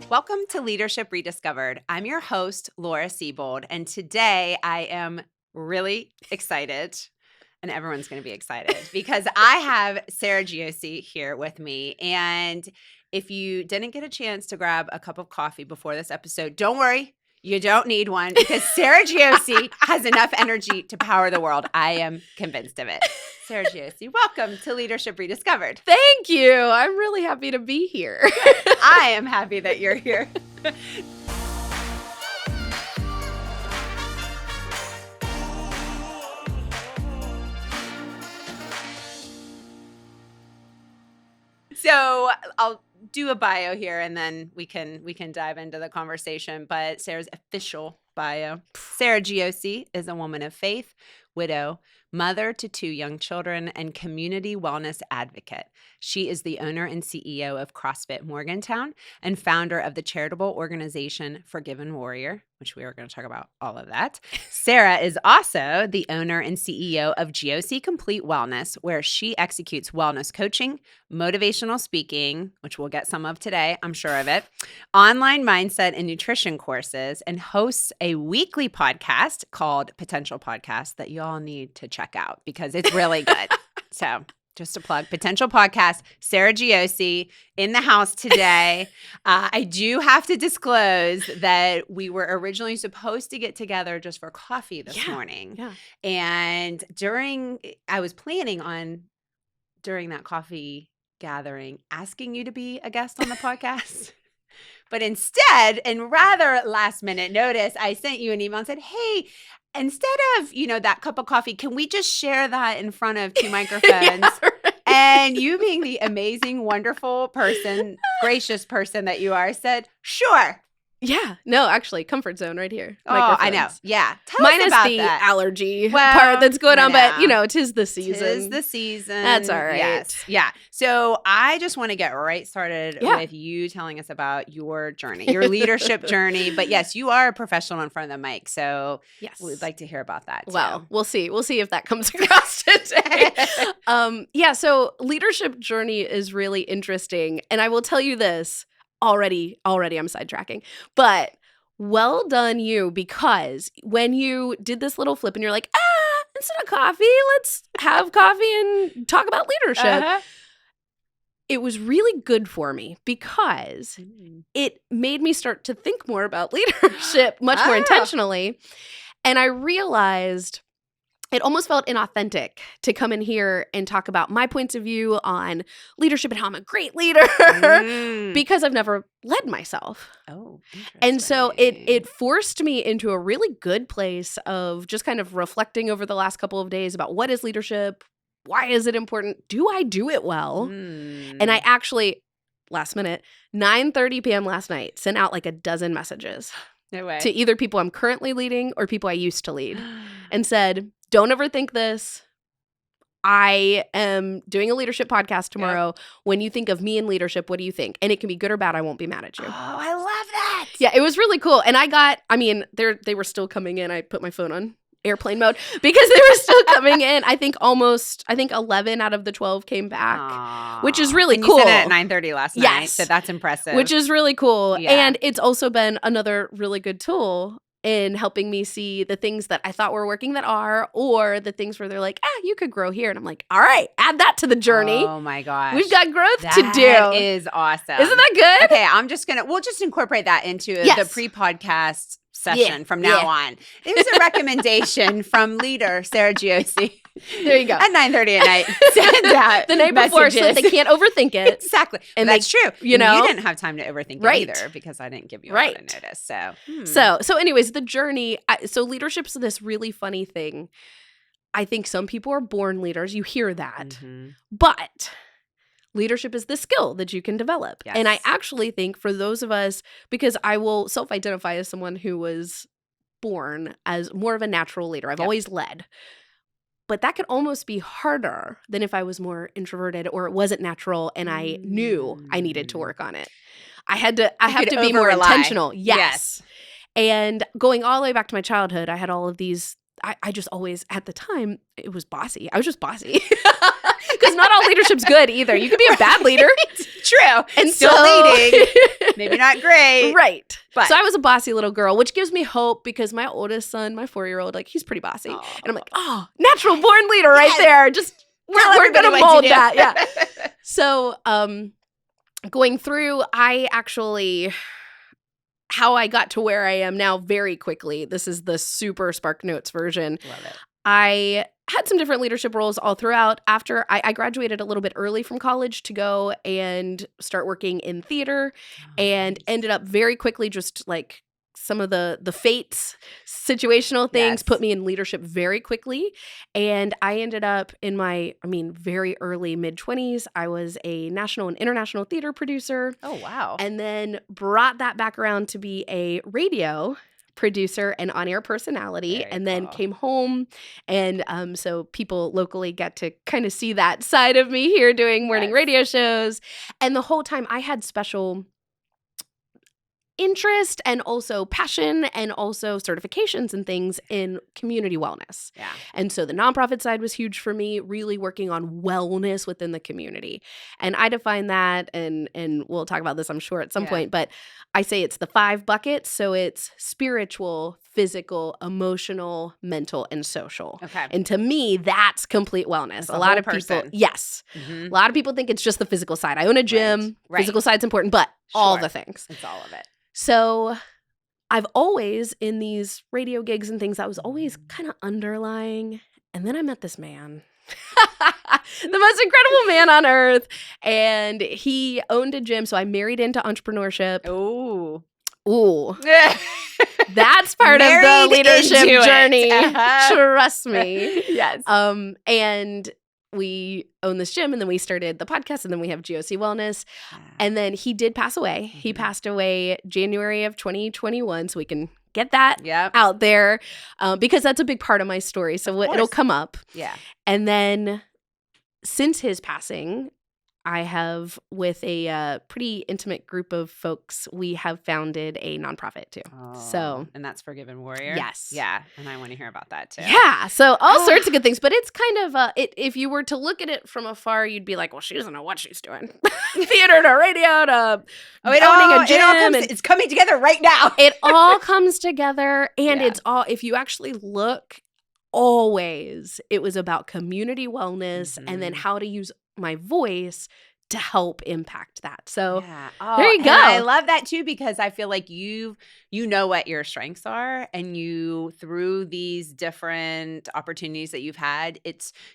Welcome to Leadership Rediscovered. I'm your host, Laura Siebold, and today I am really excited, and everyone's going to be excited because I have Sarah Giosi here with me. And if you didn't get a chance to grab a cup of coffee before this episode, don't worry. You don't need one because Sarah Giosi has enough energy to power the world. I am convinced of it. Sarah Giosi, welcome to Leadership Rediscovered. Thank you. I'm really happy to be here. I am happy that you're here. So I'll do a bio here and then we can dive into the conversation. But Sarah's official bio. Sarah Giosi is a woman of faith, widow, mother to 2 young children, and community wellness advocate. She is the owner and CEO of CrossFit Morgantown and founder of the charitable organization Forgiven Warrior, which we are going to talk about all of that. Sarah is also the owner and CEO of Giosi Complete Wellness, where she executes wellness coaching, motivational speaking, which we'll get some of today, I'm sure of it, online mindset and nutrition courses, and hosts a weekly podcast called Potential Podcast that you all need to check out because it's really good. So just a plug, Potential Podcast, Sarah Giosi in the house today. I do have to disclose that we were originally supposed to get together just for coffee this morning. Yeah. And I was planning on, during that coffee gathering, asking you to be a guest on the podcast. But instead, in rather last minute notice, I sent you an email and said, hey, instead of, that cup of coffee, can we just share that in front of 2 microphones? Yeah, right. And you being the amazing, wonderful person, gracious person that you are, said, sure. Yeah. No, actually, comfort zone right here. Oh, I know. Yeah. Tell us Minus about the that. allergy part that's going on, but, tis the season. Tis the season. That's all right. Yes. Yeah. So I just want to get right started with you telling us about your journey, your leadership journey. But yes, you are a professional in front of the mic. So yes, we'd like to hear about that too. Well, we'll see. We'll see if that comes across today. So leadership journey is really interesting. And I will tell you this. Already I'm sidetracking, but well done you, because when you did this little flip and you're like, instead of coffee, let's have coffee and talk about leadership. It was really good for me because it made me start to think more about leadership much more intentionally. And I realized it almost felt inauthentic to come in here and talk about my points of view on leadership and how I'm a great leader because I've never led myself. Oh, interesting. And so it forced me into a really good place of just kind of reflecting over the last couple of days about what is leadership? Why is it important? Do I do it well? And I actually, last minute, 9:30 p.m. last night, sent out like a dozen messages to either people I'm currently leading or people I used to lead and said, don't overthink this. I am doing a leadership podcast tomorrow. Yep. When you think of me in leadership, what do you think? And it can be good or bad. I won't be mad at you. Oh, I love that. Yeah, it was really cool. And they were still coming in. I put my phone on airplane mode because they were still coming in. I think 11 out of the 12 came back, which is really cool. You said it at 9:30 last night, so that's impressive. Which is really cool. Yeah. And it's also been another really good tool in helping me see the things that I thought were working that are, or the things where they're like, you could grow here. And I'm like, all right, add that to the journey. Oh my gosh. We've got growth to do. That is awesome. Isn't that good? Okay, we'll just incorporate that into the pre-podcast session from now on. It was a recommendation from leader Sarah Giosi. There you go. At 9:30 at night. Send out the night before so that they can't overthink it. Exactly. And that's true. You didn't have time to overthink it either because I didn't give you a lot of notice. So anyways, the journey. So leadership is this really funny thing. I think some people are born leaders. You hear that. But leadership is the skill that you can develop. Yes. And I actually think for those of us, because I will self-identify as someone who was born as more of a natural leader. I've always led. But that could almost be harder than if I was more introverted or it wasn't natural and I knew I needed to work on it. I have to be more intentional. Yes. And going all the way back to my childhood, I had all of these I just always, at the time, it was bossy. I was just bossy. Because not all leadership's good either. You can be a bad leader. True. And still leading. Maybe not great. Right. But. So I was a bossy little girl, which gives me hope because my oldest son, my 4-year-old, like he's pretty bossy. Aww. And I'm like, oh, natural born leader right there. Just we're going to mold that. Yeah. So going through, how I got to where I am now very quickly. This is the super Spark Notes version. Love it. I had some different leadership roles all throughout. After I graduated a little bit early from college to go and start working in theater, and ended up very quickly just like some of the fates, situational things put me in leadership very quickly. And I ended up in my, very early mid-20s. I was a national and international theater producer. Oh, wow. And then brought that back around to be a radio producer and on-air personality. Very and then cool. came home. And so people locally got to kind of see that side of me here doing morning radio shows. And the whole time I had special interest and also passion and also certifications and things in community wellness. Yeah. And so the nonprofit side was huge for me, really working on wellness within the community. And I define that, and we'll talk about this, I'm sure, at some point, but I say it's the 5 buckets. So it's spiritual, physical, emotional, mental, and social. Okay. And to me, that's complete wellness. That's a lot of person. people, yes. Mm-hmm. A lot of people think it's just the physical side. I own a gym. Right. Physical side's important, but all the things. It's all of it. So I've always, in these radio gigs and things, I was always kind of underlying. And then I met this man, the most incredible man on earth. And he owned a gym. So I married into entrepreneurship. Ooh. That's part of the leadership journey. Trust me. Yes. And we own this gym, and then we started the podcast, and then we have GOC Wellness. And then he did pass away. Mm-hmm. He passed away January of 2021, so we can get that out there because that's a big part of my story. So it'll come up. Yeah. And then since his passing, I have, with a pretty intimate group of folks, we have founded a nonprofit too. Oh, and that's Forgiven Warrior? Yes. Yeah, and I want to hear about that too. Yeah, so all sorts of good things, but it's kind of, if you were to look at it from afar, you'd be like, well, she doesn't know what she's doing. Theater to radio to owning a gym. It's coming together right now. It all comes together, and it's all, if you actually look, always, it was about community wellness and then how to use my voice to help impact that. So there you go. And I love that too, because I feel like you know what your strengths are, and you, through these different opportunities that you've had,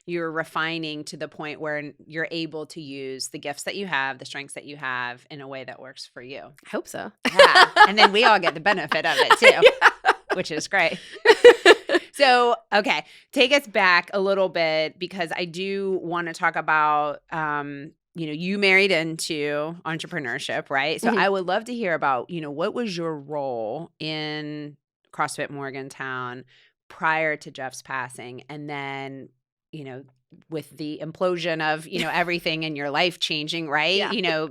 you're refining to the point where you're able to use the gifts that you have, the strengths that you have, in a way that works for you. I hope so. Yeah. And then we all get the benefit of it too, which is great. So, okay, take us back a little bit, because I do want to talk about, you married into entrepreneurship, right? So I would love to hear about, what was your role in CrossFit Morgantown prior to Jeff's passing, and then, with the implosion of, everything in your life changing, right? Yeah.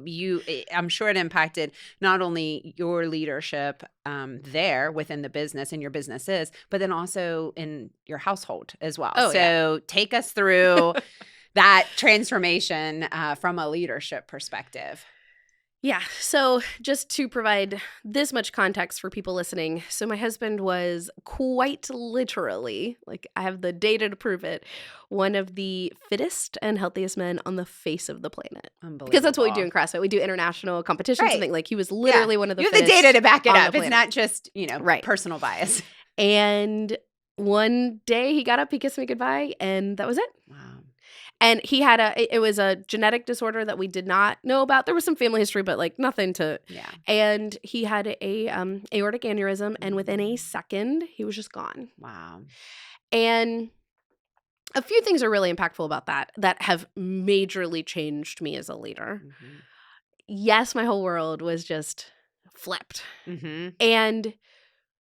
I'm sure it impacted not only your leadership there within the business and your businesses, but then also in your household as well. So take us through that transformation from a leadership perspective. Yeah. So just to provide this much context for people listening. So my husband was quite literally, like I have the data to prove it, one of the fittest and healthiest men on the face of the planet. Unbelievable. Because that's what we do in CrossFit. We do international competitions and things. Like he was literally one of the fittest. You have the data to back it up. It's not just, right. personal bias. And one day he got up, he kissed me goodbye, and that was it. Wow. And he had it was a genetic disorder that we did not know about. There was some family history, but like nothing to. Yeah. And he had a aortic aneurysm, and within a second, he was just gone. Wow. And a few things are really impactful about that have majorly changed me as a leader. Mm-hmm. Yes, my whole world was just flipped. Mm-hmm. And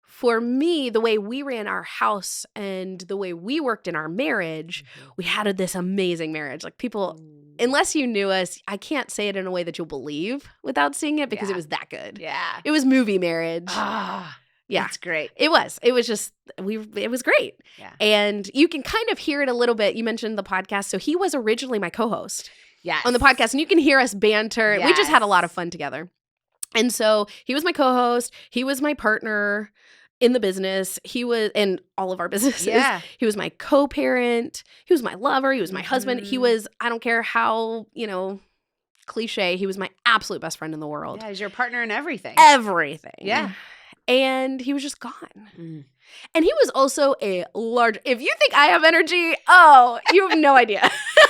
for me, the way we ran our house and the way we worked in our marriage, we had this amazing marriage. Like people, unless you knew us, I can't say it in a way that you'll believe without seeing it, because it was that good. Yeah. It was movie marriage. Yeah. That's great. It was just, it was great. Yeah. And you can kind of hear it a little bit. You mentioned the podcast. So he was originally my co-host Yes. on the podcast, and you can hear us banter. Yes. We just had a lot of fun together. And so he was my co-host. He was my partner in the business. He was in all of our businesses. Yeah. He was my co-parent. He was my lover. He was my husband. He was, I don't care how, cliche, he was my absolute best friend in the world. Yeah, he's your partner in everything. Everything. Yeah. And he was just gone. Mm. And he was also a large, if you think I have energy, oh, you have no idea.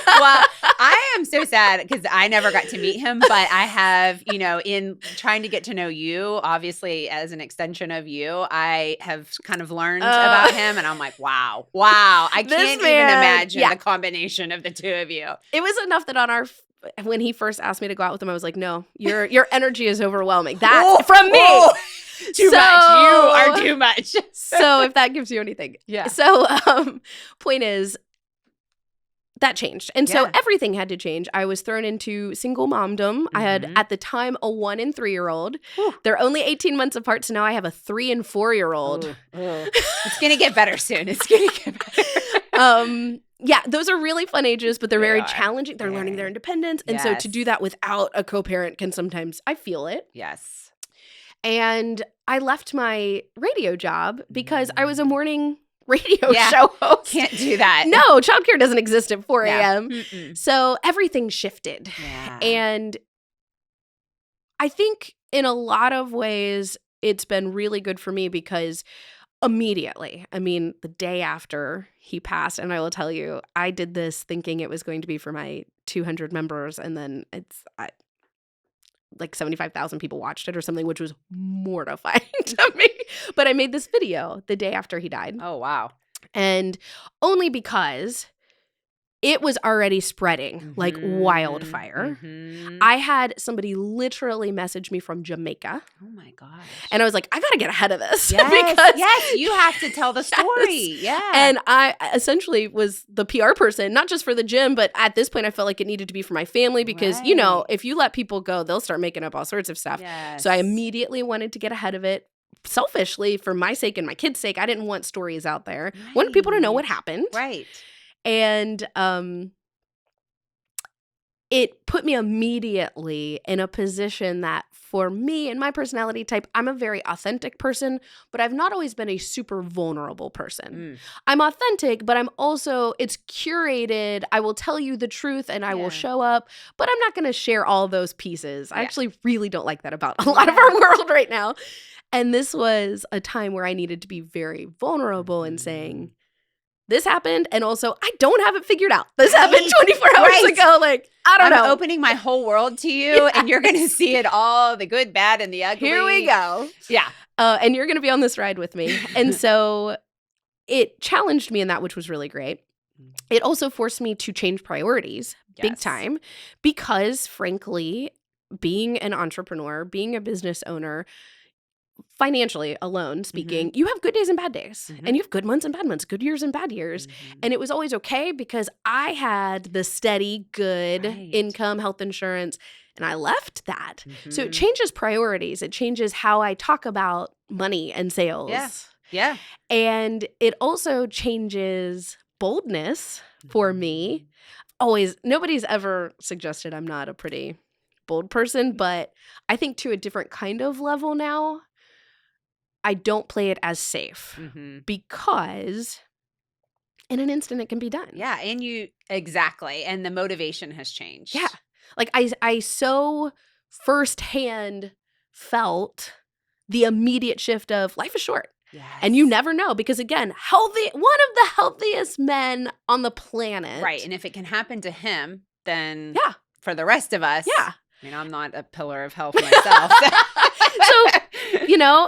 Well, I am so sad because I never got to meet him, but I have, in trying to get to know you, obviously as an extension of you, I have kind of learned about him, and I'm like, wow. I can't even imagine the combination of the two of you. It was enough that when he first asked me to go out with him, I was like, no, your energy is overwhelming. That from me. Too much. You are too much. So if that gives you anything. Yeah. So point is, that changed. And so everything had to change. I was thrown into single momdom. I had, at the time, a 1 and 3-year-old. They're only 18 months apart, so now I have a 3 and 4-year-old. It's going to get better soon. It's going to get better. Yeah, those are really fun ages, but they're very challenging. They're learning their independence. And so to do that without a co-parent can sometimes, I feel it. Yes. And I left my radio job because I was a morning radio show host. Can't do that. No, childcare doesn't exist at 4 a.m. Mm-mm. So everything shifted. Yeah. And I think in a lot of ways, it's been really good for me because immediately, the day after he passed, and I will tell you, I did this thinking it was going to be for my 200 members, and then it's like 75,000 people watched it or something, which was mortifying to me. But I made this video the day after he died. Oh, wow. And only because it was already spreading like wildfire. I had somebody literally message me from Jamaica. Oh my gosh. And I was like, I got to get ahead of this. Yes, you have to tell the story. Yeah. And I essentially was the PR person, not just for the gym, but at this point I felt like it needed to be for my family because, if you let people go, they'll start making up all sorts of stuff. Yes. So I immediately wanted to get ahead of it. Selfishly, for my sake and my kids' sake, I didn't want stories out there. I wanted people to know what happened. Right. And it put me immediately in a position that for me and my personality type, I'm a very authentic person, but I've not always been a super vulnerable person. I'm authentic, but I'm also, it's curated. I will tell you the truth and I will show up, but I'm not going to share all those pieces. I actually really don't like that about a lot of our world right now. And this was a time where I needed to be very vulnerable in saying, this happened, and also, I don't have it figured out. This happened 24 hours ago. Like, I don't know. I'm opening my whole world to you, and you're going to see it all, the good, bad, and the ugly. Here we go. Yeah. And you're going to be on this ride with me. And so it challenged me in that, which was really great. It also forced me to change priorities big time because, frankly, being an entrepreneur, being a business owner, financially alone speaking, you have good days and bad days, and you have good months and bad months, good years and bad years. And it was always okay because I had the steady, good income, health insurance, and I left that. So it changes priorities. It changes how I talk about money and sales. Yeah. And it also changes boldness for me. Nobody's ever suggested I'm not a pretty bold person, but I think to a different kind of level now, I don't play it as safe because in an instant it can be done. Yeah. And and the motivation has changed. Yeah. Like I so firsthand felt the immediate shift of life is short. Yes. And you never know because, again, one of the healthiest men on the planet. Right. And if it can happen to him, then for the rest of us. Yeah. I'm not a pillar of health myself. So,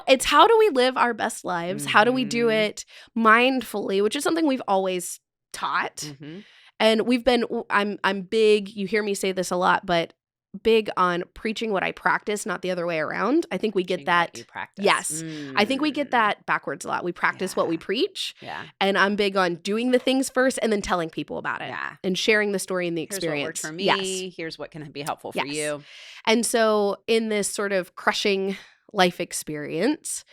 it's how do we live our best lives? How do we do it mindfully, which is something we've always taught. And I'm big, you hear me say this a lot, but big on preaching what I practice, not the other way around. I think we get that. You practice. Yes. I think we get that backwards a lot. We practice what we preach. Yeah. And I'm big on doing the things first and then telling people about it. Yeah. And sharing the story and the Here's experience. what worked for me. Yes. Here's what can be helpful for you. And so in this sort of crushing life experience,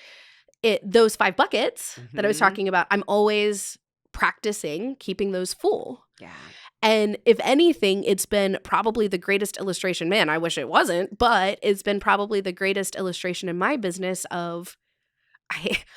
those 5 buckets that I was Mhm. talking about, I'm always practicing keeping those full. Yeah. And if anything, it's been probably the greatest illustration. Man, I wish it wasn't, but it's been probably the greatest illustration in my business of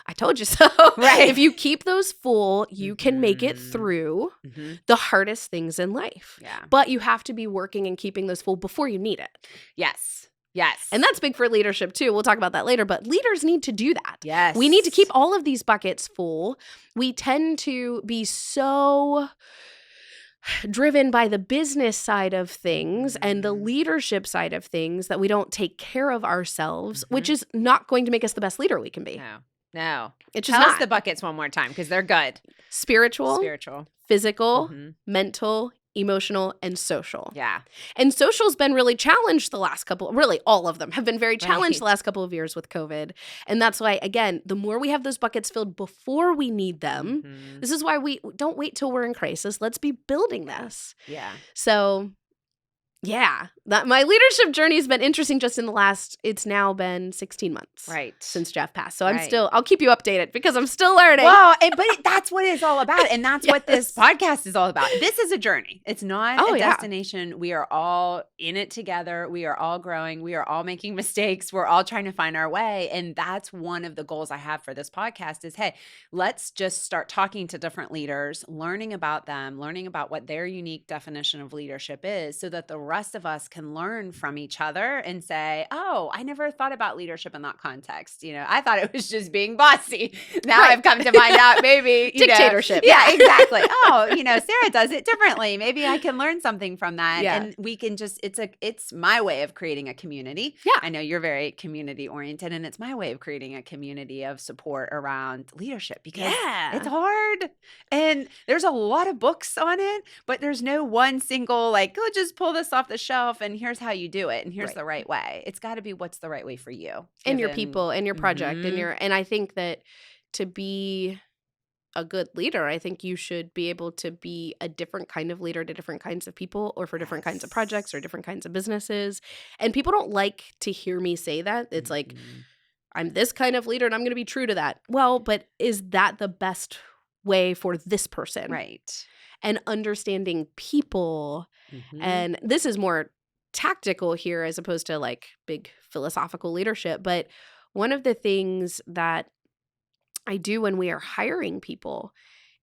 I told you so. Right. If you keep those full, you can make it Mhm. through Mhm. the hardest things in life. Yeah. But you have to be working and keeping those full before you need it. Yes. Yes. And that's big for leadership too. We'll talk about that later, but leaders need to do that. yes. We need to keep all of these buckets full. We tend to be so driven by the business side of things and the Mhm. leadership side of things that we don't take care of ourselves, which Mhm. is not going to make us the best leader we can be. No. It's just Tell us not. the buckets one more time because they're good. Spiritual, physical, Mhm. mental, emotional, and social. Yeah. And social's been really challenged the last really all of them have been very challenged the Right. last couple of years with COVID. And that's why, again, the more we have those buckets filled before we need them, Mhm. this is why we don't wait till we're in crisis. Let's be building Yeah. this. Yeah. So yeah, my leadership journey has been interesting just in it's now been 16 months Right. since Jeff passed. So Right. I'll keep you updated because I'm still learning. Well, that's what it's all about. And that's what this Yes. podcast is all about. This is a journey. It's not a Yeah. destination. We are all in it together. We are all growing. We are all making mistakes. We're all trying to find our way. And that's one of the goals I have for this podcast is, hey, let's just start talking to different leaders, learning about them, learning about what their unique definition of leadership is so that the rest of us can learn from each other and say, oh, I never thought about leadership in that context. I thought it was just being bossy. Now Right. I've come to find out maybe Dictatorship. Yeah, exactly. Oh, Sarah does it differently. Maybe I can learn something from that. Yeah. And we can it's my way of creating a community. Yeah. I know you're very community oriented, and it's my way of creating a community of support around leadership because it's hard. And there's a lot of books on it, but there's no one single, go just pull this off the shelf and here's how you do it. And here's Right. the right way. It's got to be what's the right way for you. And your people and your project Mhm. and I think that to be a good leader, I think you should be able to be a different kind of leader to different kinds of people or for different kinds of projects or different kinds of businesses. And people don't like to hear me say that. It's like, Mhm. I'm this kind of leader and I'm going to be true to that. Well, but is that the best way for this person? Right. And understanding people. Mhm. And this is more tactical here as opposed to big philosophical leadership. But one of the things that I do when we are hiring people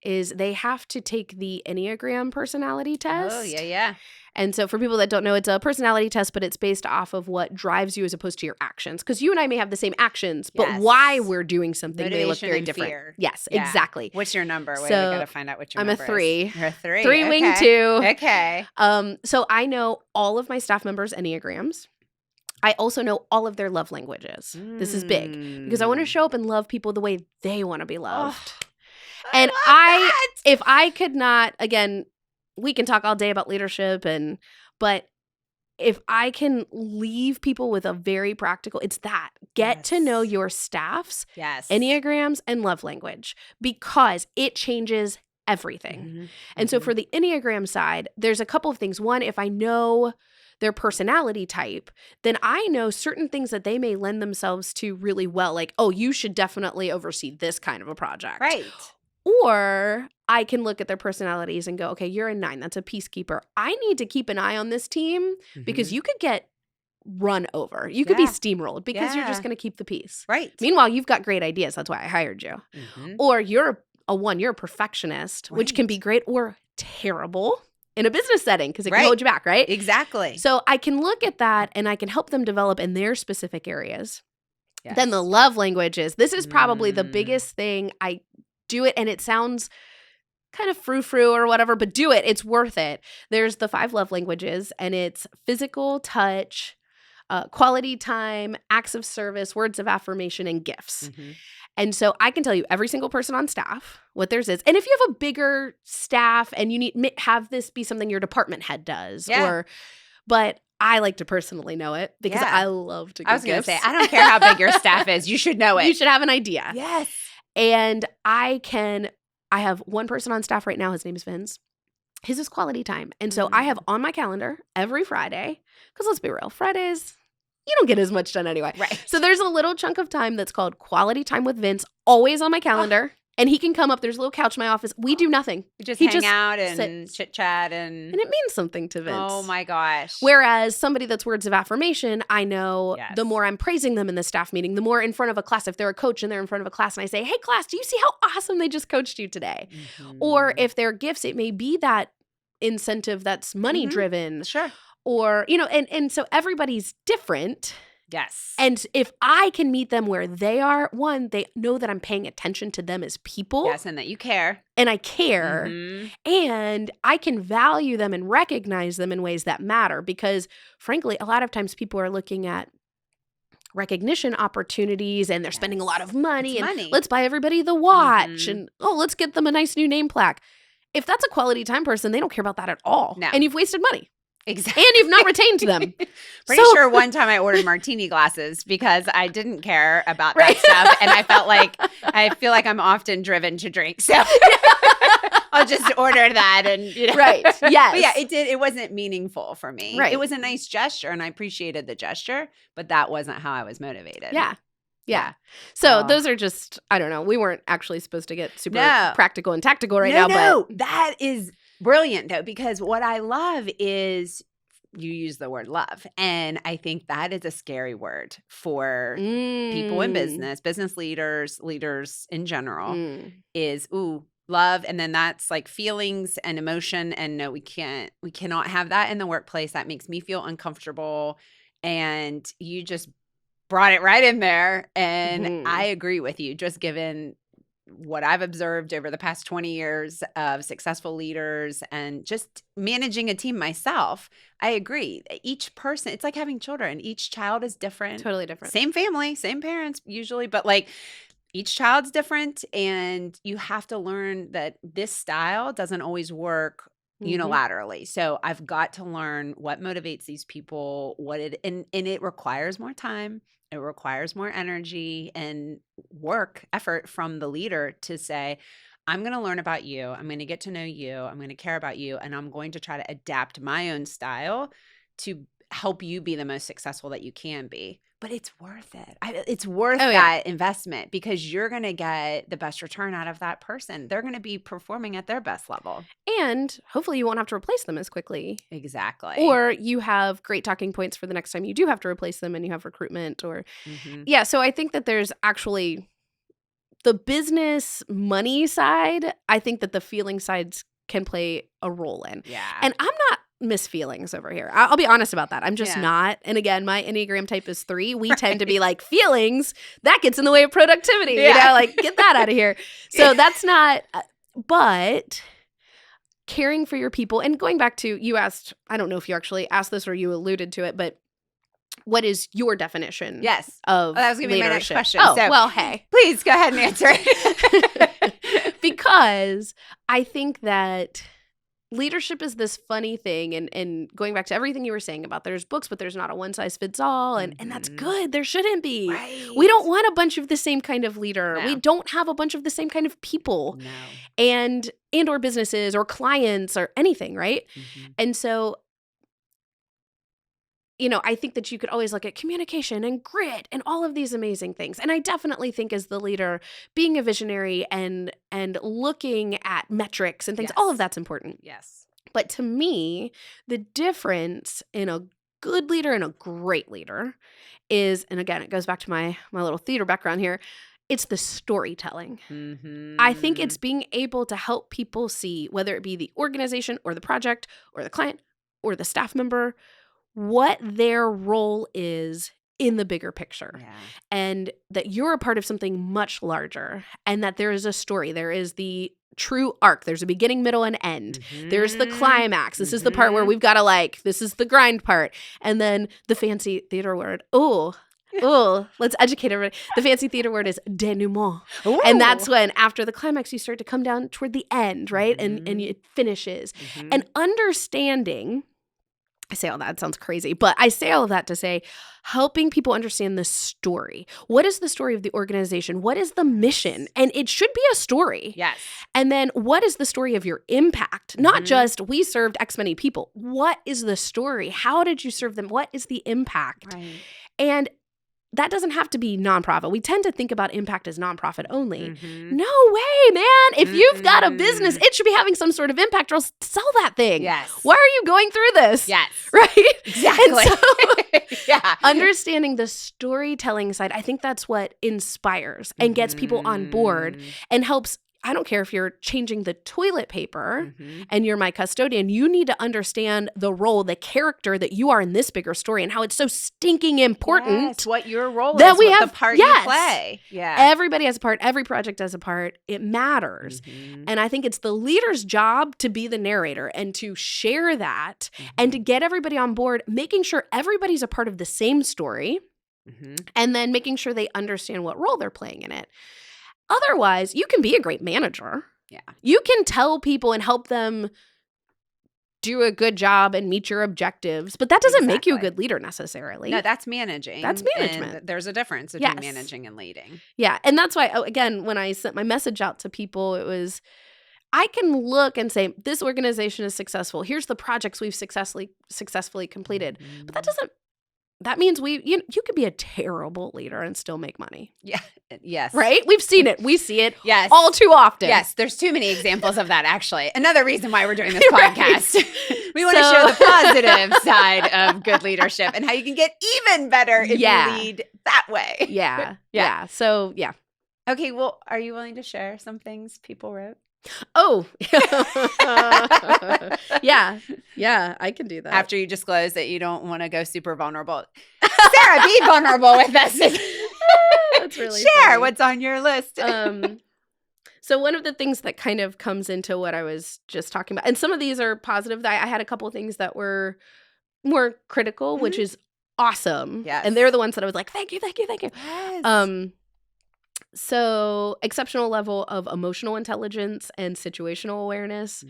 is they have to take the Enneagram personality test. Oh, yeah. And so for people that don't know, it's a personality test, but it's based off of what drives you as opposed to your actions. Because you and I may have the same actions, but Yes. why we're doing something may look Motivation very and different. fear. Yes, Yeah. exactly. What's your number? Wait, we So, got to find out what your I'm a number is. 3. You're a 3. 3 wing Okay. 2. Okay. So I know all of my staff members' Enneagrams. I also know all of their love languages. This is big because I want to show up and love people the way they want to be loved. And if I could not, again, we can talk all day about leadership but if I can leave people with a very practical, it's that. Get to know your staff's Enneagrams and love language because it changes everything. Mm-hmm. And so for the Enneagram side, there's a couple of things. One, if I know their personality type, then I know certain things that they may lend themselves to really well. Like, oh, you should definitely oversee this kind of a project. Right. Or I can look at their personalities and go, okay, you're a 9. That's a peacekeeper. I need to keep an eye on this team because you could get run over. You could be steamrolled because you're just going to keep the peace. Right. Meanwhile, you've got great ideas. That's why I hired you. Mm-hmm. Or you're a 1. You're a perfectionist, which can be great or terrible in a business setting because it can hold you back, right? Exactly. So I can look at that and I can help them develop in their specific areas. Yes. Then the love languages. This is probably the biggest thing. I do it and it sounds kind of frou-frou or whatever, but do it. It's worth it. There's the 5 love languages and it's physical, touch, quality time, acts of service, words of affirmation, and gifts. Mm-hmm. And so I can tell you every single person on staff what theirs is. And if you have a bigger staff and you have this be something your department head does but I like to personally know it because I love to give gifts. I was going to say, I don't care how big your staff is. You should know it. You should have an idea. Yes. And I have one person on staff right now. His name is Vince. His is quality time. And so I have on my calendar every Friday, because let's be real, Fridays, you don't get as much done anyway. Right. So there's a little chunk of time that's called quality time with Vince, always on my calendar. And he can come up. There's a little couch in my office. We do nothing. We just He hang just out and sits. chit chat and And it means something to Vince. oh my gosh. Whereas somebody that's words of affirmation, I know Yes. the more I'm praising them in the staff meeting, the more in front of a class, if they're a coach and they're in front of a class and I say, hey class, do you see how awesome they just coached you today? Or if they're gifts, it may be that incentive that's money driven. Sure. Or, and so everybody's different. Yes. And if I can meet them where they are, one, they know that I'm paying attention to them as people. Yes, and that you care. And I care. And I can value them and recognize them in ways that matter. Because frankly, a lot of times people are looking at recognition opportunities and they're spending a lot of money. It's And money. let's buy everybody the watch. And let's get them a nice new name plaque. If that's a quality time person, they don't care about that at all. No. And you've wasted money. Exactly. And you've not retained them. Pretty sure one time I ordered martini glasses because I didn't care about that Right. stuff. And I feel like I'm often driven to drink. So I'll just order that and, Right. Yes. But yeah, it wasn't meaningful for me. Right. It was a nice gesture and I appreciated the gesture, but that wasn't how I was motivated. Yeah. So Oh. those are just, I don't know. We weren't actually supposed to get super No. practical and tactical right now. But that is brilliant though, because what I love is you use the word love. And I think that is a scary word for people in business leaders in general is, love. And then that's like feelings and emotion. And no, we cannot have that in the workplace. That makes me feel uncomfortable. And you just brought it right in there. And I agree with you, just given what I've observed over the past 20 years of successful leaders and just managing a team myself. I agree. Each person, it's like having children. Each child is different. Totally different. Same family, same parents usually, but like each child's different. And you have to learn that this style doesn't always work unilaterally. So I've got to learn what motivates these people, and it requires more time. It requires more energy and effort from the leader to say, I'm going to learn about you. I'm going to get to know you. I'm going to care about you. And I'm going to try to adapt my own style to help you be the most successful that you can be. But it's worth it. It's worth that investment because you're going to get the best return out of that person. They're going to be performing at their best level. And hopefully you won't have to replace them as quickly. Exactly. Or you have great talking points for the next time you do have to replace them and you have recruitment or yeah. So I think that there's actually the business money side. I think that the feeling sides can play a role in. Yeah. And I'm not Miss Feelings over here. I'll be honest about that. I'm just not. And again, my Enneagram type is 3. We tend to be like, feelings, that gets in the way of productivity. You know, like get that out of here. So that's not, but caring for your people and going back to, you asked, I don't know if you actually asked this or you alluded to it, but what is your definition? Yes. Of that was going to be my next question. Oh, so, well, hey. Please go ahead and answer it. Because I think that leadership is this funny thing, and going back to everything you were saying about there's books, but there's not a one size fits all, and that's good. There shouldn't be. Right. We don't want a bunch of the same kind of leader. No. We don't have a bunch of the same kind of people, No. and or businesses or clients or anything, right? And so, I think that you could always look at communication and grit and all of these amazing things. And I definitely think as the leader, being a visionary and looking at metrics and things, all of that's important. Yes. But to me, the difference in a good leader and a great leader is, and again, it goes back to my little theater background here, it's the storytelling. I think it's being able to help people see, whether it be the organization or the project or the client or the staff member, what their role is in the bigger picture, and that you're a part of something much larger, and that there is a story. There is the true arc. There's a beginning, middle, and end. There's the climax. This is the part where we've got to this is the grind part. And then the fancy theater word, let's educate everybody. The fancy theater word is denouement. Ooh. And that's when after the climax, you start to come down toward the end, right? And it finishes. And understanding, I say all that, it sounds crazy, but I say all of that to say, helping people understand the story. What is the story of the organization? What is the mission? And it should be a story. Yes. And then what is the story of your impact? Not just we served X many people. What is the story? How did you serve them? What is the impact? Right. And that doesn't have to be nonprofit. We tend to think about impact as nonprofit only. Mm-hmm. No way, man. If you've got a business, it should be having some sort of impact or else sell that thing. Yes. Why are you going through this? Yes. Right? Exactly. And so, yeah. understanding the storytelling side, I think that's what inspires and gets people on board and helps. I don't care if you're changing the toilet paper and you're my custodian. You need to understand the role, the character that you are in this bigger story and how it's so stinking important. Yes, what your role that is, we what have, the part yes. you play. Yeah. Everybody has a part. Every project has a part. It matters. And I think it's the leader's job to be the narrator and to share that and to get everybody on board, making sure everybody's a part of the same story and then making sure they understand what role they're playing in it. Otherwise, you can be a great manager. Yeah. You can tell people and help them do a good job and meet your objectives, but that doesn't make you a good leader necessarily. No, that's managing. That's management. And there's a difference between managing and leading. Yeah. And that's why, again, when I sent my message out to people, it was, I can look and say, this organization is successful. Here's the projects we've successfully completed. But that means you could be a terrible leader and still make money. Yeah. Yes. Right? We've seen it. We see it yes. all too often. Yes. There's too many examples of that, actually. Another reason why we're doing this podcast. We want to show the positive side of good leadership and how you can get even better if you lead that way. Yeah. So, yeah. Okay. Well, are you willing to share some things people wrote? Oh, yeah, I can do that. After you disclose that you don't want to go super vulnerable. Sarah, be vulnerable with us. That's really Share funny. what's on your list. So one of the things that kind of comes into what I was just talking about, and some of these are positive. I had a couple of things that were more critical, which is awesome. Yes. And they're the ones that I was like, thank you. Yes. So exceptional level of emotional intelligence and situational awareness,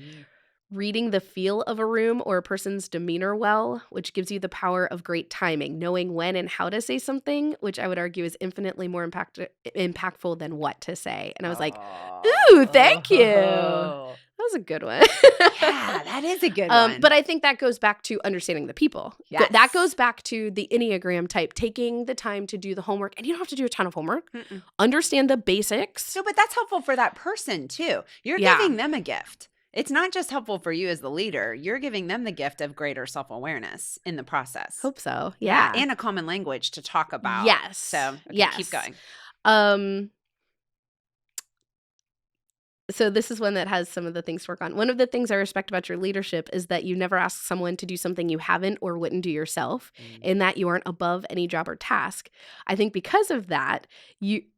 reading the feel of a room or a person's demeanor well, which gives you the power of great timing, knowing when and how to say something, which I would argue is infinitely more impactful than what to say. And I was like, ooh, thank you. That was a good one. Yeah, that is a good one. But I think that goes back to understanding the people. Yes. That goes back to the Enneagram type, taking the time to do the homework. And you don't have to do a ton of homework. Understand the basics. No, but that's helpful for that person too. You're giving them a gift. It's not just helpful for you as the leader. You're giving them the gift of greater self-awareness in the process. Hope so. Yeah. And a common language to talk about. Yes. So keep going. So this is one that has some of the things to work on. One of the things I respect about your leadership is that you never ask someone to do something you haven't or wouldn't do yourself, and that you aren't above any job or task. I think because of that,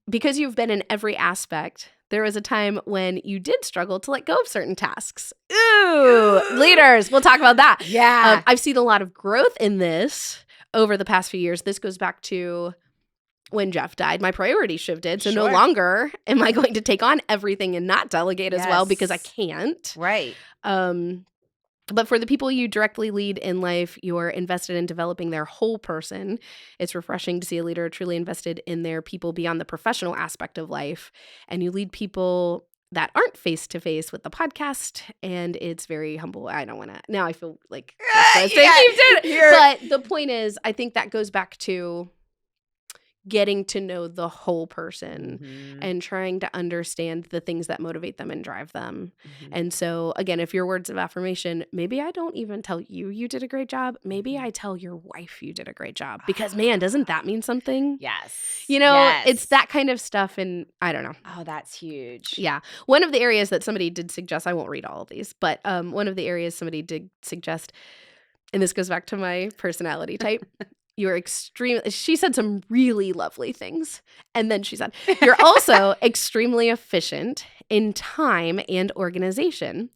because you've been in every aspect, there was a time when you did struggle to let go of certain tasks. Ooh, leaders, we'll talk about that. Yeah. I've seen a lot of growth in this over the past few years. This goes back to when Jeff died, my priorities shifted. So no longer am I going to take on everything and not delegate as well because I can't. Right. But for the people you directly lead in life, you're invested in developing their whole person. It's refreshing to see a leader truly invested in their people beyond the professional aspect of life. And you lead people that aren't face-to-face with the podcast, and it's very humble. I don't want to – now I feel like But the point is, I think that goes back to – getting to know the whole person and trying to understand the things that motivate them and drive them. And so, again, if your words of affirmation, maybe I don't even tell you did a great job. Maybe I tell your wife you did a great job because, man, doesn't that mean something? Yes. It's that kind of stuff. And I don't know. Oh, that's huge. Yeah. One of the areas that somebody did suggest, I won't read all of these, but one of the areas somebody did suggest, and this goes back to my personality type, you're she said some really lovely things. And then she said, you're also extremely efficient in time and organization.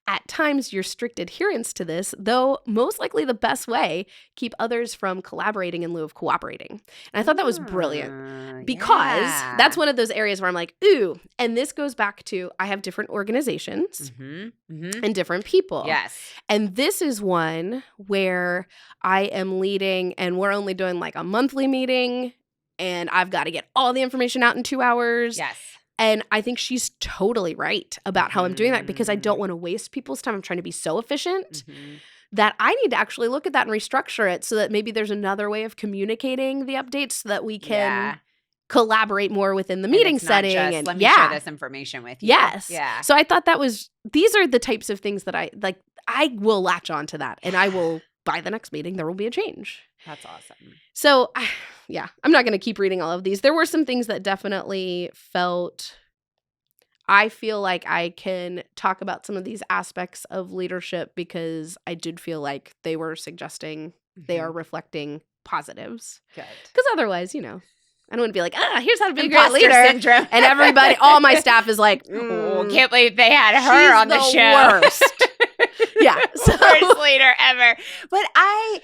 At times, your strict adherence to this, though most likely the best way, keep others from collaborating in lieu of cooperating. And I thought that was brilliant because that's one of those areas where I'm like, ooh, and this goes back to I have different organizations and different people. Yes. And this is one where I am leading and we're only doing like a monthly meeting and I've got to get all the information out in 2 hours. Yes. And I think she's totally right about how I'm doing that because I don't want to waste people's time. I'm trying to be so efficient. that I need to actually look at that and restructure it so that maybe there's another way of communicating the updates so that we can collaborate more within the meeting setting. And let me share this information with you. Yes. Yeah. So I thought these are the types of things that I will latch on to that, and I will, by the next meeting, there will be a change. That's awesome. So I'm not going to keep reading all of these. There were some things that definitely I feel like I can talk about some of these aspects of leadership because I did feel like they were suggesting they are reflecting positives. Good. Because otherwise, I don't want to be like, here's how to be a great Imposter leader. syndrome. And everybody, all my staff is like, can't believe they had her on the show. Worst. Yeah. So. Worst leader ever. But I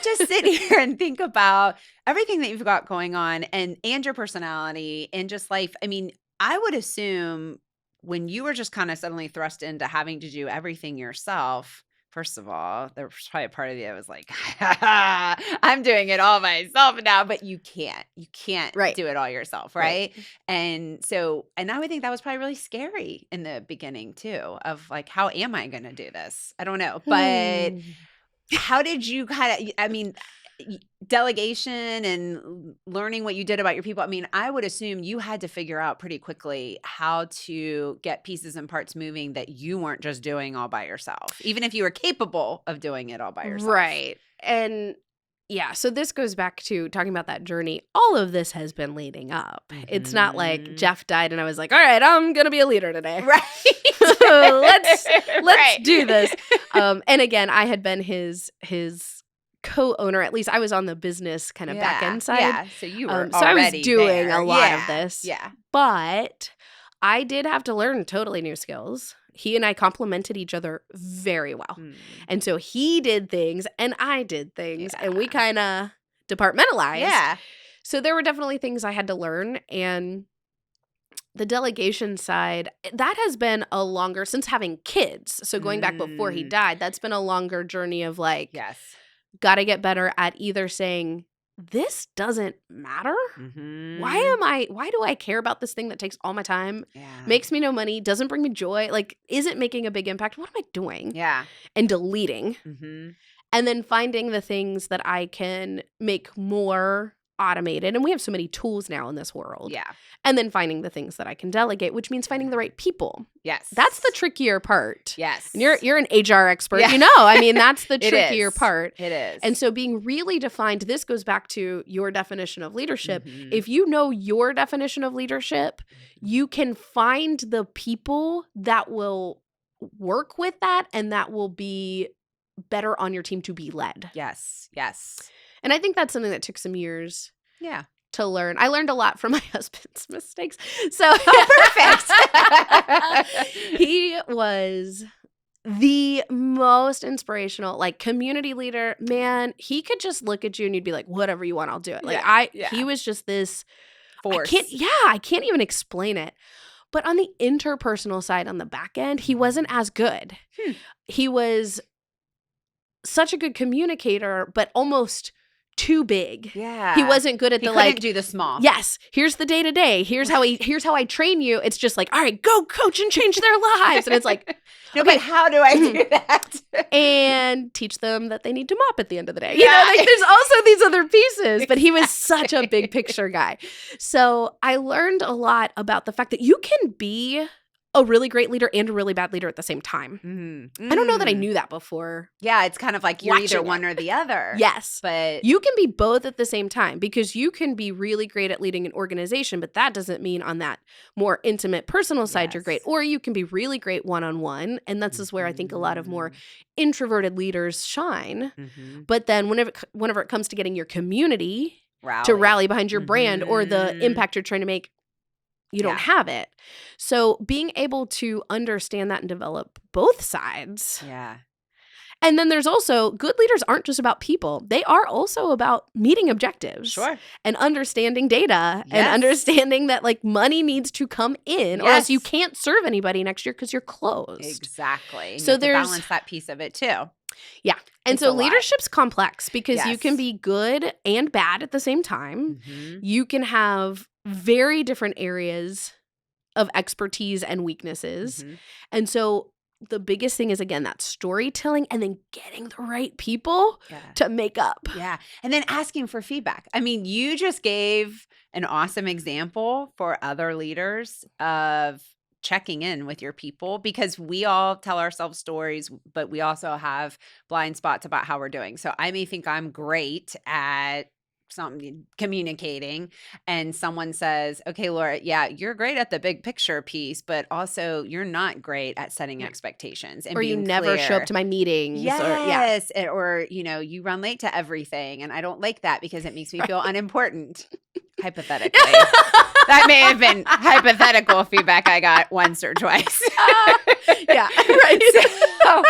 just sit here and think about everything that you've got going on and your personality and just life. I mean, I would assume when you were just kind of suddenly thrust into having to do everything yourself, first of all, there was probably a part of you that was like, I'm doing it all myself now, but you can't do it all yourself. Right. And I would think that was probably really scary in the beginning too, of like, how am I going to do this? I don't know. But how did you delegation and learning what you did about your people. I mean, I would assume you had to figure out pretty quickly how to get pieces and parts moving that you weren't just doing all by yourself, even if you were capable of doing it all by yourself. Right. And so this goes back to talking about that journey. All of this has been leading up. Mm-hmm. It's not like Jeff died and I was like, all right, I'm going to be a leader today. Right. let's do this. And again, I had been his co-owner. At least I was on the business kind of back end side. Yeah, so you were so I was doing there. a lot of this. Yeah. But I did have to learn totally new skills. He and I complemented each other very well. And so he did things and I did things and we kind of departmentalized. Yeah. So there were definitely things I had to learn. And the delegation side, that has been a longer, since having kids. So going back before he died, that's been a longer journey of like, got to get better at either saying, this doesn't matter. Mm-hmm. Why do I care about this thing that takes all my time, makes me no money, doesn't bring me joy? Like, is it making a big impact? What am I doing? Yeah. And deleting. Mm-hmm. And then finding the things that I can make more automated. And we have so many tools now in this world. Yeah. And then finding the things that I can delegate, which means finding the right people. Yes. That's the trickier part. Yes. And you're an HR expert, I mean, that's the trickier part. It is. And so being really defined, this goes back to your definition of leadership. Mm-hmm. If you know your definition of leadership, you can find the people that will work with that and that will be better on your team to be led. Yes. Yes. And I think that's something that took some years. Yeah. To learn. I learned a lot from my husband's mistakes. So perfect. He was the most inspirational, like, community leader. Man, he could just look at you and you'd be like, whatever you want, I'll do it. Like he was just this force. I can't even explain it. But on the interpersonal side, on the back end, he wasn't as good. He was such a good communicator, but almost too big. Yeah. He wasn't good at he the couldn't do the small. Yes. Here's the day-to-day. Here's how I train you. It's just like, all right, go coach and change their lives. And it's like, no, okay, but how do I do that? And teach them that they need to mop at the end of the day. There's also these other pieces, but he was such a big picture guy. So I learned a lot about the fact that you can be a really great leader and a really bad leader at the same time. Mm-hmm. I don't know that I knew that before. Yeah, it's kind of like you're either one or the other. Yes. But you can be both at the same time because you can be really great at leading an organization, but that doesn't mean on that more intimate personal side you're great. Or you can be really great one-on-one, and this is where I think a lot of more introverted leaders shine. Mm-hmm. But then whenever it comes to getting your community to rally behind your brand or the impact you're trying to make, you don't have it. So being able to understand that and develop both sides. Yeah. And then there's also, good leaders aren't just about people. They are also about meeting objectives. Sure. And understanding data and understanding that, like, money needs to come in or else you can't serve anybody next year because you're closed. Exactly. So there's to balance that piece of it too. Yeah. And so leadership's complex because you can be good and bad at the same time. Mm-hmm. You can have very different areas of expertise and weaknesses. Mm-hmm. And so the biggest thing is, again, that storytelling and then getting the right people to make up. Yeah. And then asking for feedback. I mean, you just gave an awesome example for other leaders of checking in with your people, because we all tell ourselves stories, but we also have blind spots about how we're doing. So I may think I'm great at something communicating, and someone says, okay, Laura, yeah, you're great at the big picture piece, but also you're not great at setting expectations and or you being never clear. show up to my meetings. Yes. Or, you run late to everything, and I don't like that because it makes me feel unimportant. Hypothetically. That may have been hypothetical feedback I got once or twice. Yeah, right. So,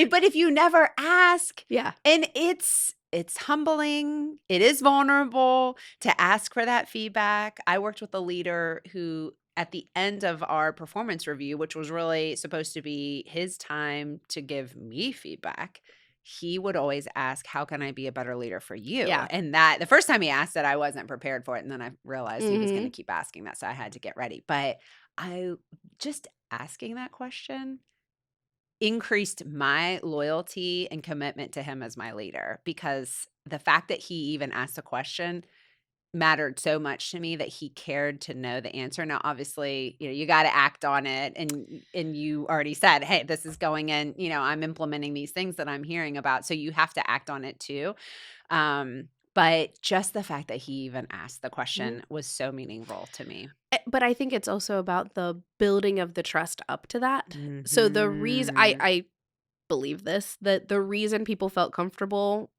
but if you never ask, and it's humbling, it is vulnerable to ask for that feedback. I worked with a leader who, at the end of our performance review, which was really supposed to be his time to give me feedback, he would always ask, how can I be a better leader for you? Yeah. And that the first time he asked it, I wasn't prepared for it. And then I realized he was going to keep asking that. So I had to get ready. But I just asking that question increased my loyalty and commitment to him as my leader, because the fact that he even asked a question mattered so much to me, that he cared to know the answer. Now, obviously, you got to act on it. And you already said, hey, this is going in, I'm implementing these things that I'm hearing about. So you have to act on it too. But just the fact that he even asked the question was so meaningful to me. But I think it's also about the building of the trust up to that. So the reason I believe this, that the reason people felt comfortable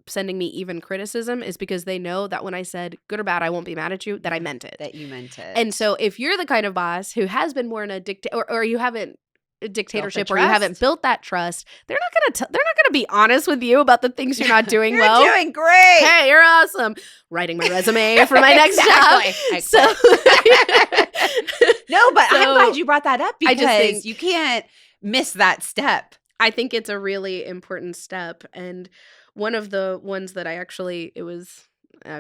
sending me even criticism is because they know that when I said good or bad, I won't be mad at you, that I meant it. That you meant it. And so if you're the kind of boss who has been more in a or you haven't a dictatorship, or you haven't built that trust, they're not gonna be honest with you about the things you're not doing well. You're doing great. Hey, you're awesome. Writing my resume for my next job. So no, but I'm glad you brought that up, because I just think you can't miss that step. I think it's a really important step. And one of the ones that I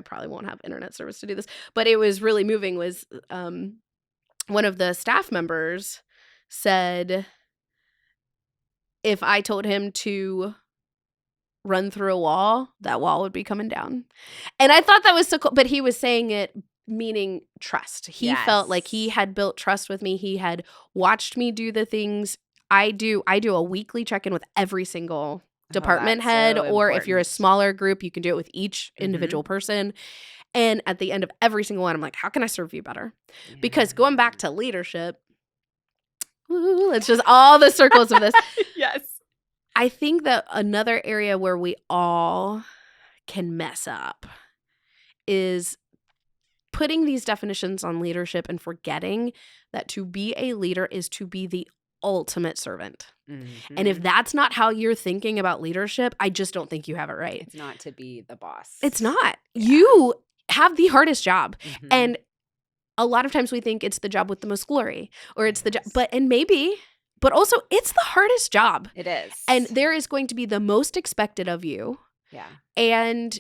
probably won't have internet service to do this, but it was really moving, was one of the staff members said, if I told him to run through a wall, that wall would be coming down. And I thought that was so cool. But he was saying it meaning trust. He felt like he had built trust with me. He had watched me do the things I do. I do a weekly check-in with every single department head, or if you're a smaller group, you can do it with each individual person. And at the end of every single one, I'm like, how can I serve you better? Because going back to leadership, it's just all the circles of this. Yes. I think that another area where we all can mess up is putting these definitions on leadership and forgetting that to be a leader is to be the ultimate servant. And if that's not how you're thinking about leadership, I just don't think you have it right. It's not to be the boss. It's not. Yeah. You have the hardest job. And a lot of times we think it's the job with the most glory, or it's the job, but also it's the hardest job. It is. And there is going to be the most expected of you. Yeah. And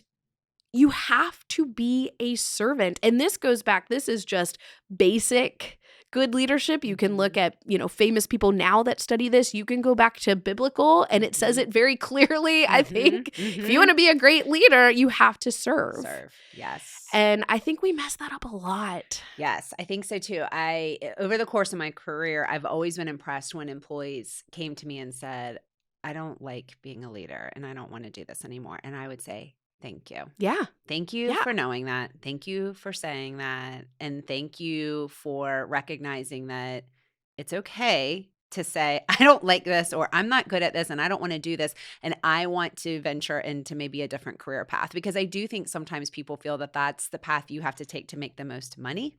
you have to be a servant. And this goes back, this is just basic good leadership. You can look at, famous people now that study this. You can go back to biblical, and it says it very clearly, I think. If you want to be a great leader, you have to serve. Yes. And I think we mess that up a lot. Yes, I think so too. Over the course of my career, I've always been impressed when employees came to me and said, I don't like being a leader and I don't want to do this anymore. And I would say, thank you. Yeah. Thank you for knowing that. Thank you for saying that. And thank you for recognizing that it's okay to say, I don't like this, or I'm not good at this, and I don't want to do this, and I want to venture into maybe a different career path. Because I do think sometimes people feel that that's the path you have to take to make the most money.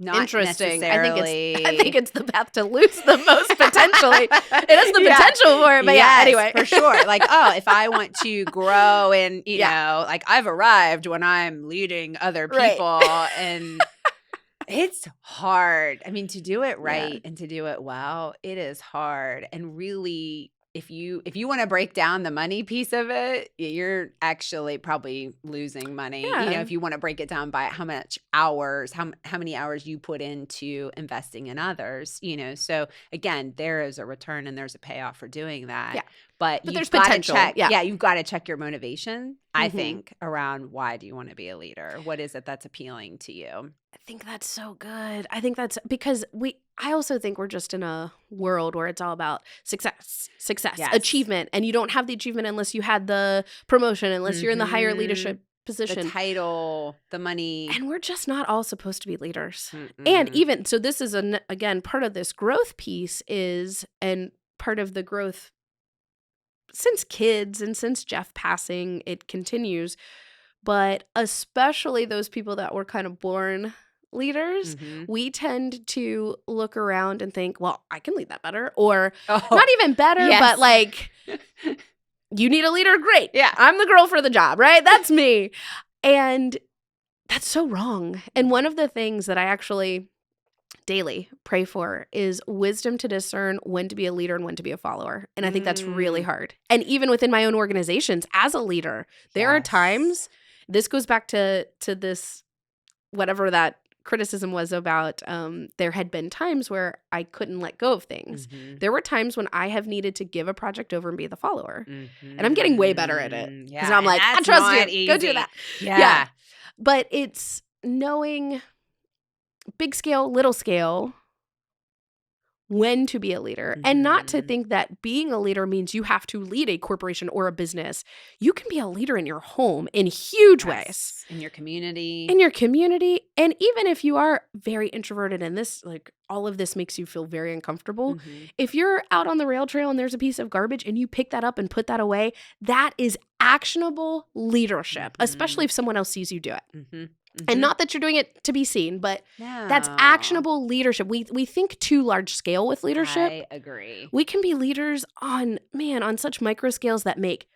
Not interesting. Necessarily. I think it's the path to lose the most potentially. It has the potential for it, but anyway. For sure. Like, if I want to grow and, like I've arrived when I'm leading other people and it's hard. I mean, to do it right and to do it well, it is hard. And really if you want to break down the money piece of it, you're actually probably losing money. Yeah. If you want to break it down by how much hours, how many hours you put into investing in others, So again, there is a return and there's a payoff for doing that. Yeah. But there's you've got to potential. check. Yeah. You've got to check your motivation, I Mhm. think, around why do you want to be a leader? What is it that's appealing to you? I think that's so good. I think that's because I also think we're just in a world where it's all about success, Yes. achievement. And you don't have the achievement unless you had the promotion, unless you're in the higher leadership position. The title, the money. And we're just not all supposed to be leaders. Mm-mm. And even, so this is, again, part of this growth piece is, and part of the growth since kids and since Jeff passing, it continues. But especially those people that were kind of born leaders, we tend to look around and think, well, I can lead that better. Or not even better, yes. but like, you need a leader? Great. Yeah. I'm the girl for the job, right? That's me. And that's so wrong. And one of the things that I actually daily pray for is wisdom to discern when to be a leader and when to be a follower. And I think that's really hard. And even within my own organizations as a leader, there are times, this goes back to this, whatever that criticism was about, there had been times where I couldn't let go of things. There were times when I have needed to give a project over and be the follower. And I'm getting way better at it. Because I'm like, I trust you. Go do that. Yeah. But it's knowing big scale, little scale, when to be a leader, and not to think that being a leader means you have to lead a corporation or a business. You can be a leader in your home in huge ways. In your community. And even if you are very introverted and this, like, all of this makes you feel very uncomfortable, if you're out on the rail trail and there's a piece of garbage and you pick that up and put that away, that is actionable leadership, especially if someone else sees you do it. And not that you're doing it to be seen, but that's actionable leadership. We think too large scale with leadership. I agree. We can be leaders on such micro scales that make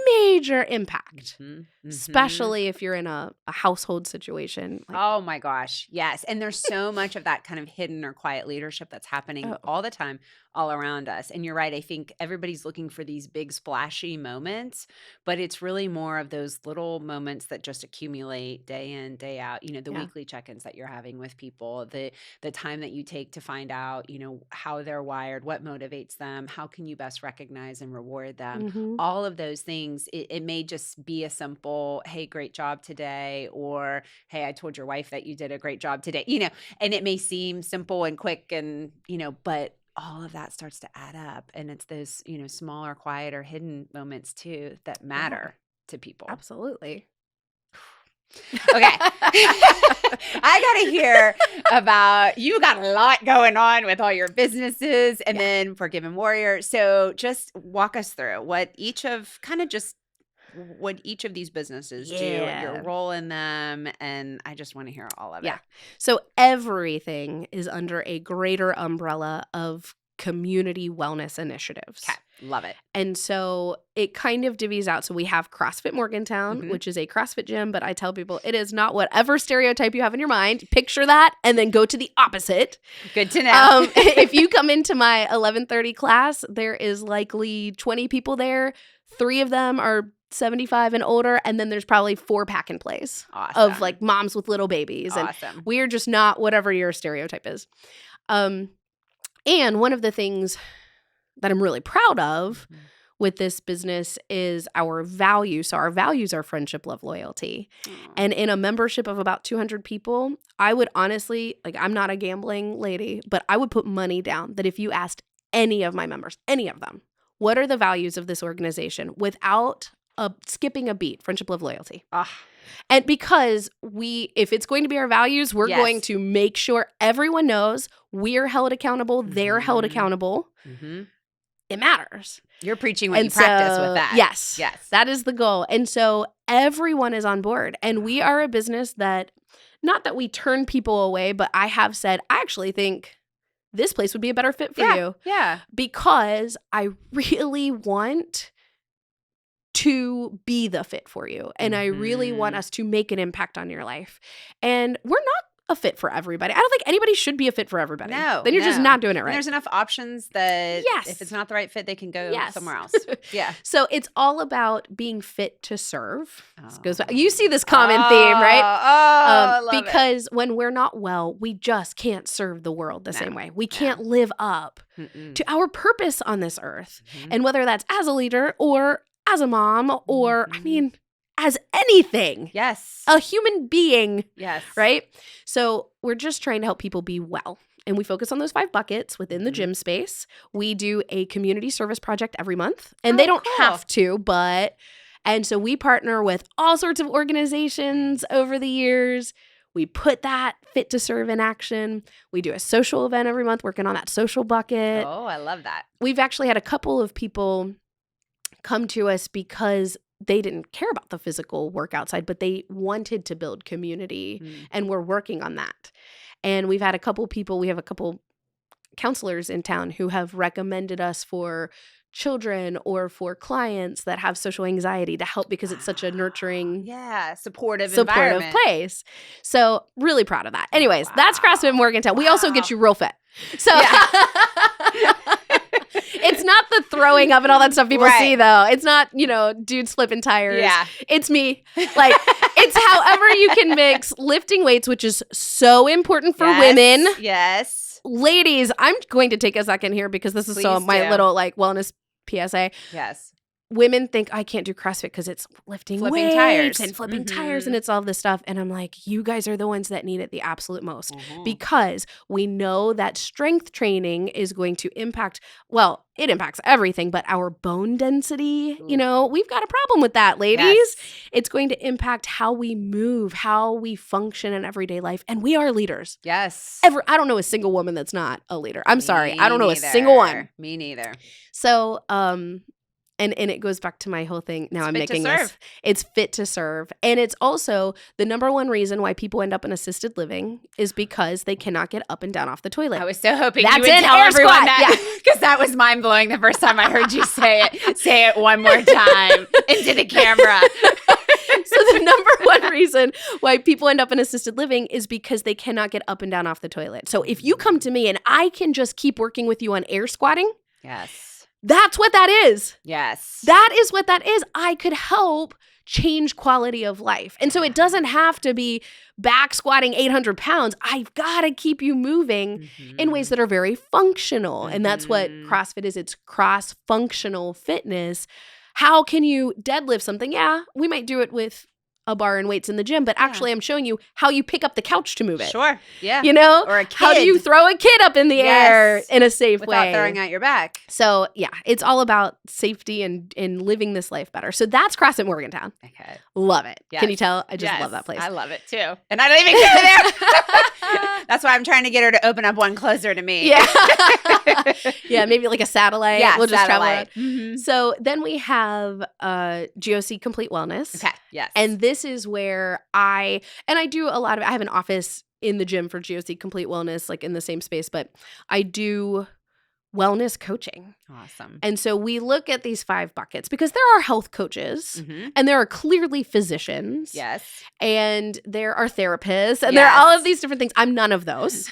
major impact, especially if you're in a household situation. Like, oh my gosh, yes. And there's so much of that kind of hidden or quiet leadership that's happening all the time, all around us. And you're right. I think everybody's looking for these big splashy moments, but it's really more of those little moments that just accumulate day in, day out. The weekly check-ins that you're having with people, the time that you take to find out, how they're wired, what motivates them, how can you best recognize and reward them. All of those things, it may just be a simple, hey, great job today, or hey, I told your wife that you did a great job today, and it may seem simple and quick and, but all of that starts to add up. And it's those, smaller, quieter, hidden moments too that matter to people. Absolutely. Okay. I got to hear about, you got a lot going on with all your businesses and then Forgiven Warrior. So just walk us through what each of these businesses do, your role in them. And I just want to hear all of it. So everything is under a greater umbrella of community wellness initiatives. Okay. Love it. And so it kind of divvies out. So we have CrossFit Morgantown, which is a CrossFit gym, but I tell people it is not whatever stereotype you have in your mind. Picture that and then go to the opposite. Good to know. If you come into my 11:30 class, there is likely 20 people there. 3 of them are 75 and older, and then there's probably 4 pack and plays of like moms with little babies. And we're just not whatever your stereotype is. And one of the things that I'm really proud of with this business is our values. So our values are friendship, love, loyalty. And in a membership of about 200 people, I would honestly, like, I'm not a gambling lady, but I would put money down that if you asked any of my members, any of them, what are the values of this organization without skipping a beat, friendship, love, loyalty. And because if it's going to be our values, we're going to make sure everyone knows we're held accountable, they're held accountable. It matters. You're preaching what you practice with that. Yes. That is the goal. And so everyone is on board. And we are a business that, not that we turn people away, but I have said, I actually think this place would be a better fit for you. Yeah. Because I really want to be the fit for you. And I really want us to make an impact on your life. And we're not a fit for everybody. I don't think anybody should be a fit for everybody. No. Then you're just not doing it And right. there's enough options that Yes. if it's not the right fit, they can go Yes. somewhere else. Yeah. So it's all about being fit to serve. This Oh. goes back. You see this common theme, right? I love because when we're not well, we just can't serve the world the same way. We can't live up to our purpose on this earth. And whether that's as a leader or as a mom or, I mean, as anything. Yes. A human being. Yes. Right? So we're just trying to help people be well. And we focus on those 5 buckets within the gym space. We do a community service project every month. And they don't have to, but... And so we partner with all sorts of organizations over the years. We put that fit to serve in action. We do a social event every month working on that social bucket. Oh, I love that. We've actually had a couple of people come to us because they didn't care about the physical work outside, but they wanted to build community, and we're working on that. And we've had a couple people, we have a couple counselors in town who have recommended us for children or for clients that have social anxiety to help because it's such a nurturing, supportive environment. place. So really proud of that. Anyways, that's CrossFit Morgantown. We also get you real fit. So it's not the throwing up and all that stuff people see, though. It's not, dudes flipping tires. Yeah. It's me. Like, it's however you can mix lifting weights, which is so important for women. Yes. Ladies, I'm going to take a second here because this is my little wellness PSA. Yes. Women think I can't do CrossFit because it's flipping weights tires and flipping tires and it's all this stuff. And I'm like, you guys are the ones that need it the absolute most because we know that strength training is going to impact, well, it impacts everything, but our bone density, we've got a problem with that, ladies. Yes. It's going to impact how we move, how we function in everyday life. And we are leaders. Yes. I don't know a single woman that's not a leader. I'm sorry. I don't know a single one. Me neither. So, And it goes back to my whole thing. Now I'm making this. It's fit to serve. And it's also the number one reason why people end up in assisted living is because they cannot get up and down off the toilet. I was so hoping you would tell everyone that because that was mind-blowing the first time I heard you say it. Say it one more time into the camera. So the number one reason why people end up in assisted living is because they cannot get up and down off the toilet. So if you come to me and I can just keep working with you on air squatting. Yes. That's what that is. Yes. That is what that is. I could help change quality of life. And so it doesn't have to be back squatting 800 pounds. I've got to keep you moving in ways that are very functional. And that's what CrossFit is. It's cross-functional fitness. How can you deadlift something? Yeah, we might do it with a bar and weights in the gym, but actually I'm showing you how you pick up the couch to move it. Sure. Yeah. Or a kid. How do you throw a kid up in the air in a safe way? Without throwing out your back. So yeah, it's all about safety and living this life better. So that's CrossFit Morgantown. Okay. Love it. Yes. Can you tell? I just love that place. I love it too. And I don't even go there. That's why I'm trying to get her to open up one closer to me. Yeah. Yeah, maybe like a satellite. Yeah, we'll just satellite. travel around. So then we have Giosi Complete Wellness. Okay. Yes. And this is where I do a lot of, I have an office in the gym for Giosi Complete Wellness, like in the same space, but I do wellness coaching. Awesome. And so we look at these 5 buckets because there are health coaches and there are clearly physicians. Yes. And there are therapists and there are all of these different things. I'm none of those.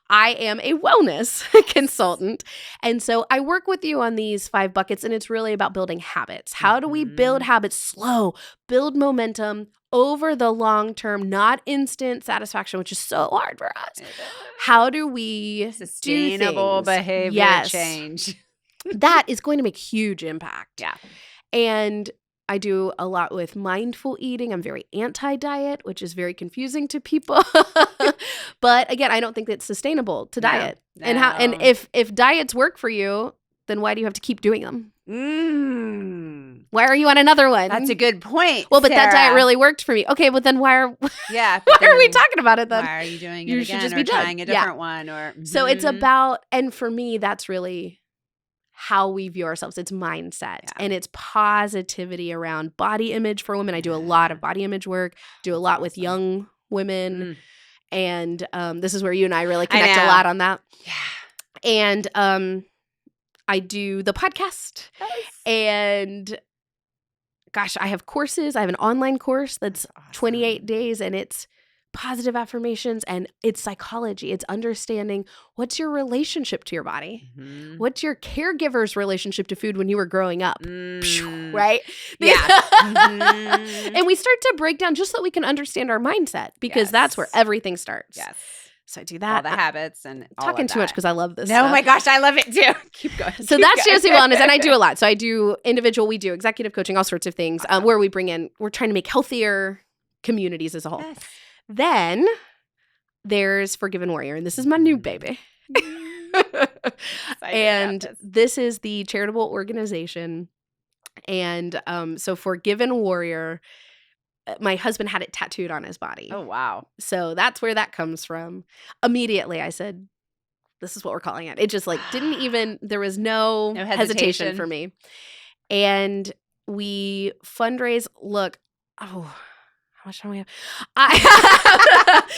I am a wellness consultant. And so I work with you on these 5 buckets, and it's really about building habits. How do we build habits slow, build momentum over the long term, not instant satisfaction, which is so hard for us. How do we sustainable behavior change? That is going to make huge impact. Yeah. And I do a lot with mindful eating. I'm very anti-diet, which is very confusing to people. But again, I don't think it's sustainable to diet. No. And if diets work for you, then why do you have to keep doing them? Why are you on another one? That's a good point. Well, but Sarah. that diet really worked for me. Okay, but then why are we talking about it then? Why are you doing it you again should just or be trying a different one? Or So it's about, and for me, that's really how we view ourselves. It's mindset and it's positivity around body image for women. I do a lot of body image work, do a lot with young women. And this is where you and I really connect a lot on that. Yeah. And I do the podcast. Yes. And gosh, I have courses. I have an online course that's 28 days and it's positive affirmations, and it's psychology. It's understanding what's your relationship to your body. Mhm. What's your caregiver's relationship to food when you were growing up? Mm. Right? Yeah. Mhm. And we start to break down just so that we can understand our mindset, because that's where Yes. everything starts. Yes. So I do All that. the habits and all Talking of too much that. because I love this No, stuff. my gosh, I love it too. Keep going. So keep that's going. Giosi Wellness, and I do a lot. So I do individual, we do executive coaching, all sorts of things, Awesome. where we bring in, we're trying to make healthier communities as a whole. Yes. Then there's Forgiven Warrior, and this is my new baby. And this is the charitable organization. And so Forgiven Warrior, my husband had it tattooed on his body. Oh, wow. So that's where that comes from. Immediately I said, this is what we're calling it. It just like didn't even, there was no hesitation for me. And we fundraise, look, how much time we have?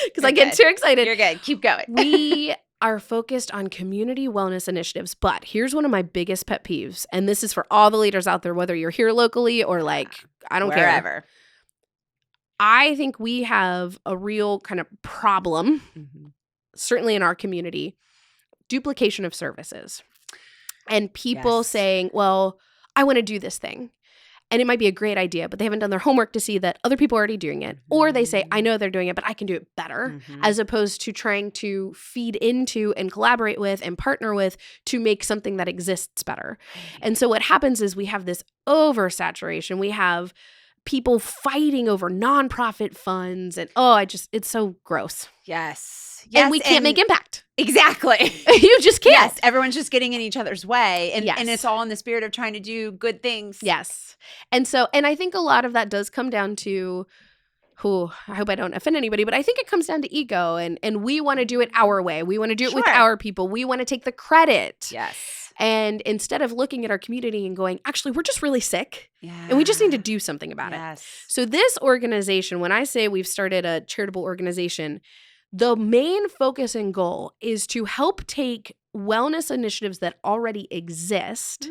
Because I get too excited. You're good. Keep going. We are focused on community wellness initiatives. But here's one of my biggest pet peeves. And this is for all the leaders out there, whether you're here locally or like, I don't care. Wherever. I think we have a real kind of problem, certainly in our community, duplication of services. And people saying, well, I want to do this thing. And it might be a great idea, but they haven't done their homework to see that other people are already doing it. Or they say, I know they're doing it, but I can do it better, as opposed to trying to feed into and collaborate with and partner with to make something that exists better. And so what happens is we have this oversaturation. We have people fighting over nonprofit funds, and it's so gross. Yes. And we can't make impact. Exactly. You just can't. Yes. Everyone's just getting in each other's way. And it's all in the spirit of trying to do good things. Yes. And I think a lot of that does come down to, I hope I don't offend anybody, but I think it comes down to ego, and we want to do it our way. We want to do it with our people. We want to take the credit. Yes. And instead of looking at our community and going, actually, we're just really sick and we just need to do something about it. So this organization, when I say we've started a charitable organization, the main focus and goal is to help take wellness initiatives that already exist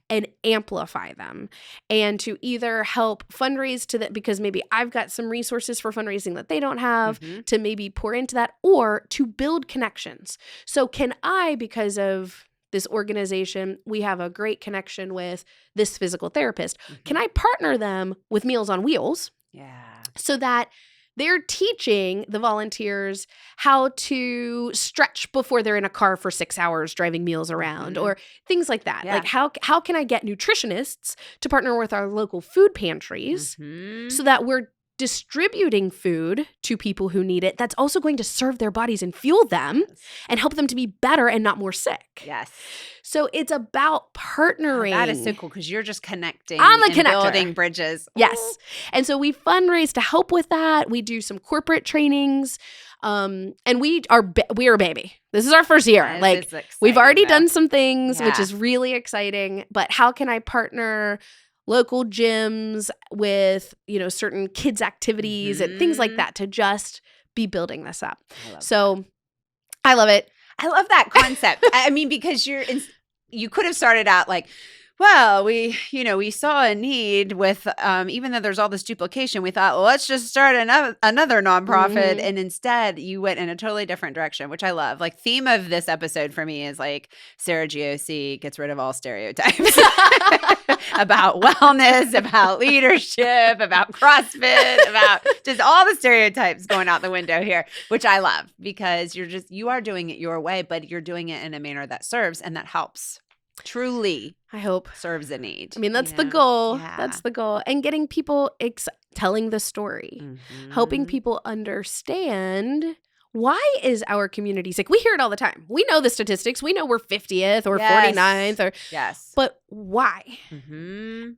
and amplify them, and to either help fundraise to that, because maybe I've got some resources for fundraising that they don't have, to maybe pour into that, or to build connections. So can I, because of this organization, we have a great connection with this physical therapist. Can I partner them with Meals on Wheels? Yeah. So that they're teaching the volunteers how to stretch before they're in a car for 6 hours driving meals around, or things like that. Like how can I get nutritionists to partner with our local food pantries so that we're distributing food to people who need it that's also going to serve their bodies and fuel them and help them to be better and not more sick. Yes. So it's about partnering. That is so cool, because you're just connecting. I'm the connector. Building bridges. Yes. And so we fundraise to help with that. We do some corporate trainings. And we are a baby. This is our first year. We've already done some things, which is really exciting. But how can I partner local gyms with, certain kids activities and things like that to just be building this up? I love it. I love that concept. I mean, because you could have started out like, well, we saw a need with, even though there's all this duplication, we thought, well, let's just start another nonprofit. And instead you went in a totally different direction, which I love. Like, theme of this episode for me is like Sarah Giosi gets rid of all stereotypes about wellness, about leadership, about CrossFit, about just all the stereotypes going out the window here, which I love, because you are doing it your way, but you're doing it in a manner that serves and that helps. Truly, I hope, serves a need. I mean, that's the goal. Yeah. That's the goal. And getting people telling the story, helping people understand, why is our community sick? We hear it all the time. We know the statistics. We know we're 50th or 49th or but why?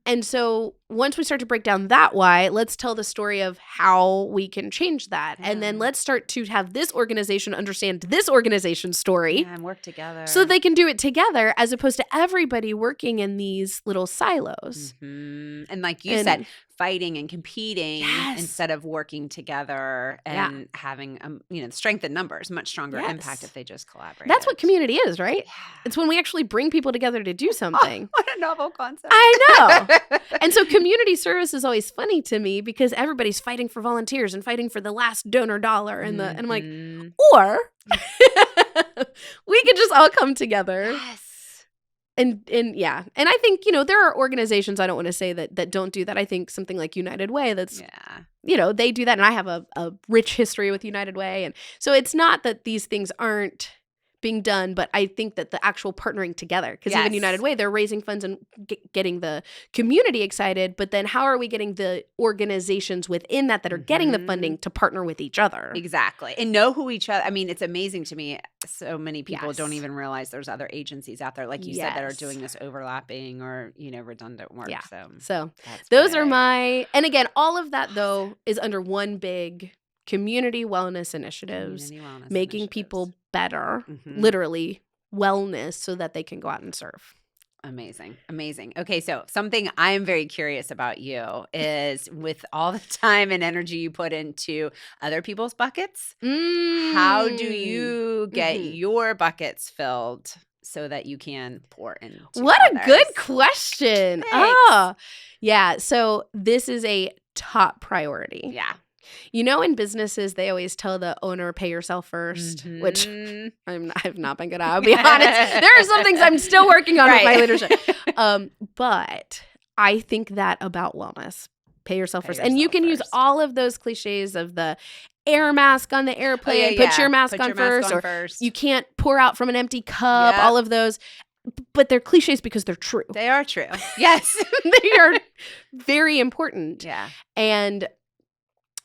And so once we start to break down that why, let's tell the story of how we can change that. And then let's start to have this organization understand this organization's story and work together so they can do it together, as opposed to everybody working in these little silos. And like you said, fighting and competing Yes. instead of working together and having, strength in numbers, much stronger impact if they just collaborate. That's what community is, right? Yeah. It's when we actually bring people together to do something. What a novel concept. I know. And so community service is always funny to me because everybody's fighting for volunteers and fighting for the last donor dollar and I'm like, or we could just all come together. Yes. And I think, there are organizations, I don't want to say that don't do that. I think something like United Way that's, they do that. And I have a rich history with United Way. And so it's not that these things aren't being done, but I think that the actual partnering together, because even United Way, they're raising funds and getting the community excited, but then how are we getting the organizations within that are getting the funding to partner with each other? Exactly. And know who each other, I mean, it's amazing to me. So many people don't even realize there's other agencies out there, like you said, that are doing this overlapping or, redundant work. Yeah. So those are and again, all of that though is under one big community wellness initiatives, making people better, literally wellness, so that they can go out and serve. Amazing. Amazing. Okay, so something I am very curious about you is with all the time and energy you put into other people's buckets, how do you get your buckets filled so that you can pour into What others? A good question. Thanks. Oh, yeah. So this is a top priority. Yeah. In businesses, they always tell the owner, pay yourself first, which I've not been good at. I'll be honest. There are some things I'm still working on with my leadership. But I think that about wellness. Pay yourself first. And you can use all of those cliches of the air mask on the airplane, put your mask on first. You can't pour out from an empty cup, all of those. But they're cliches because they're true. They are true. Yes. They are very important. Yeah. And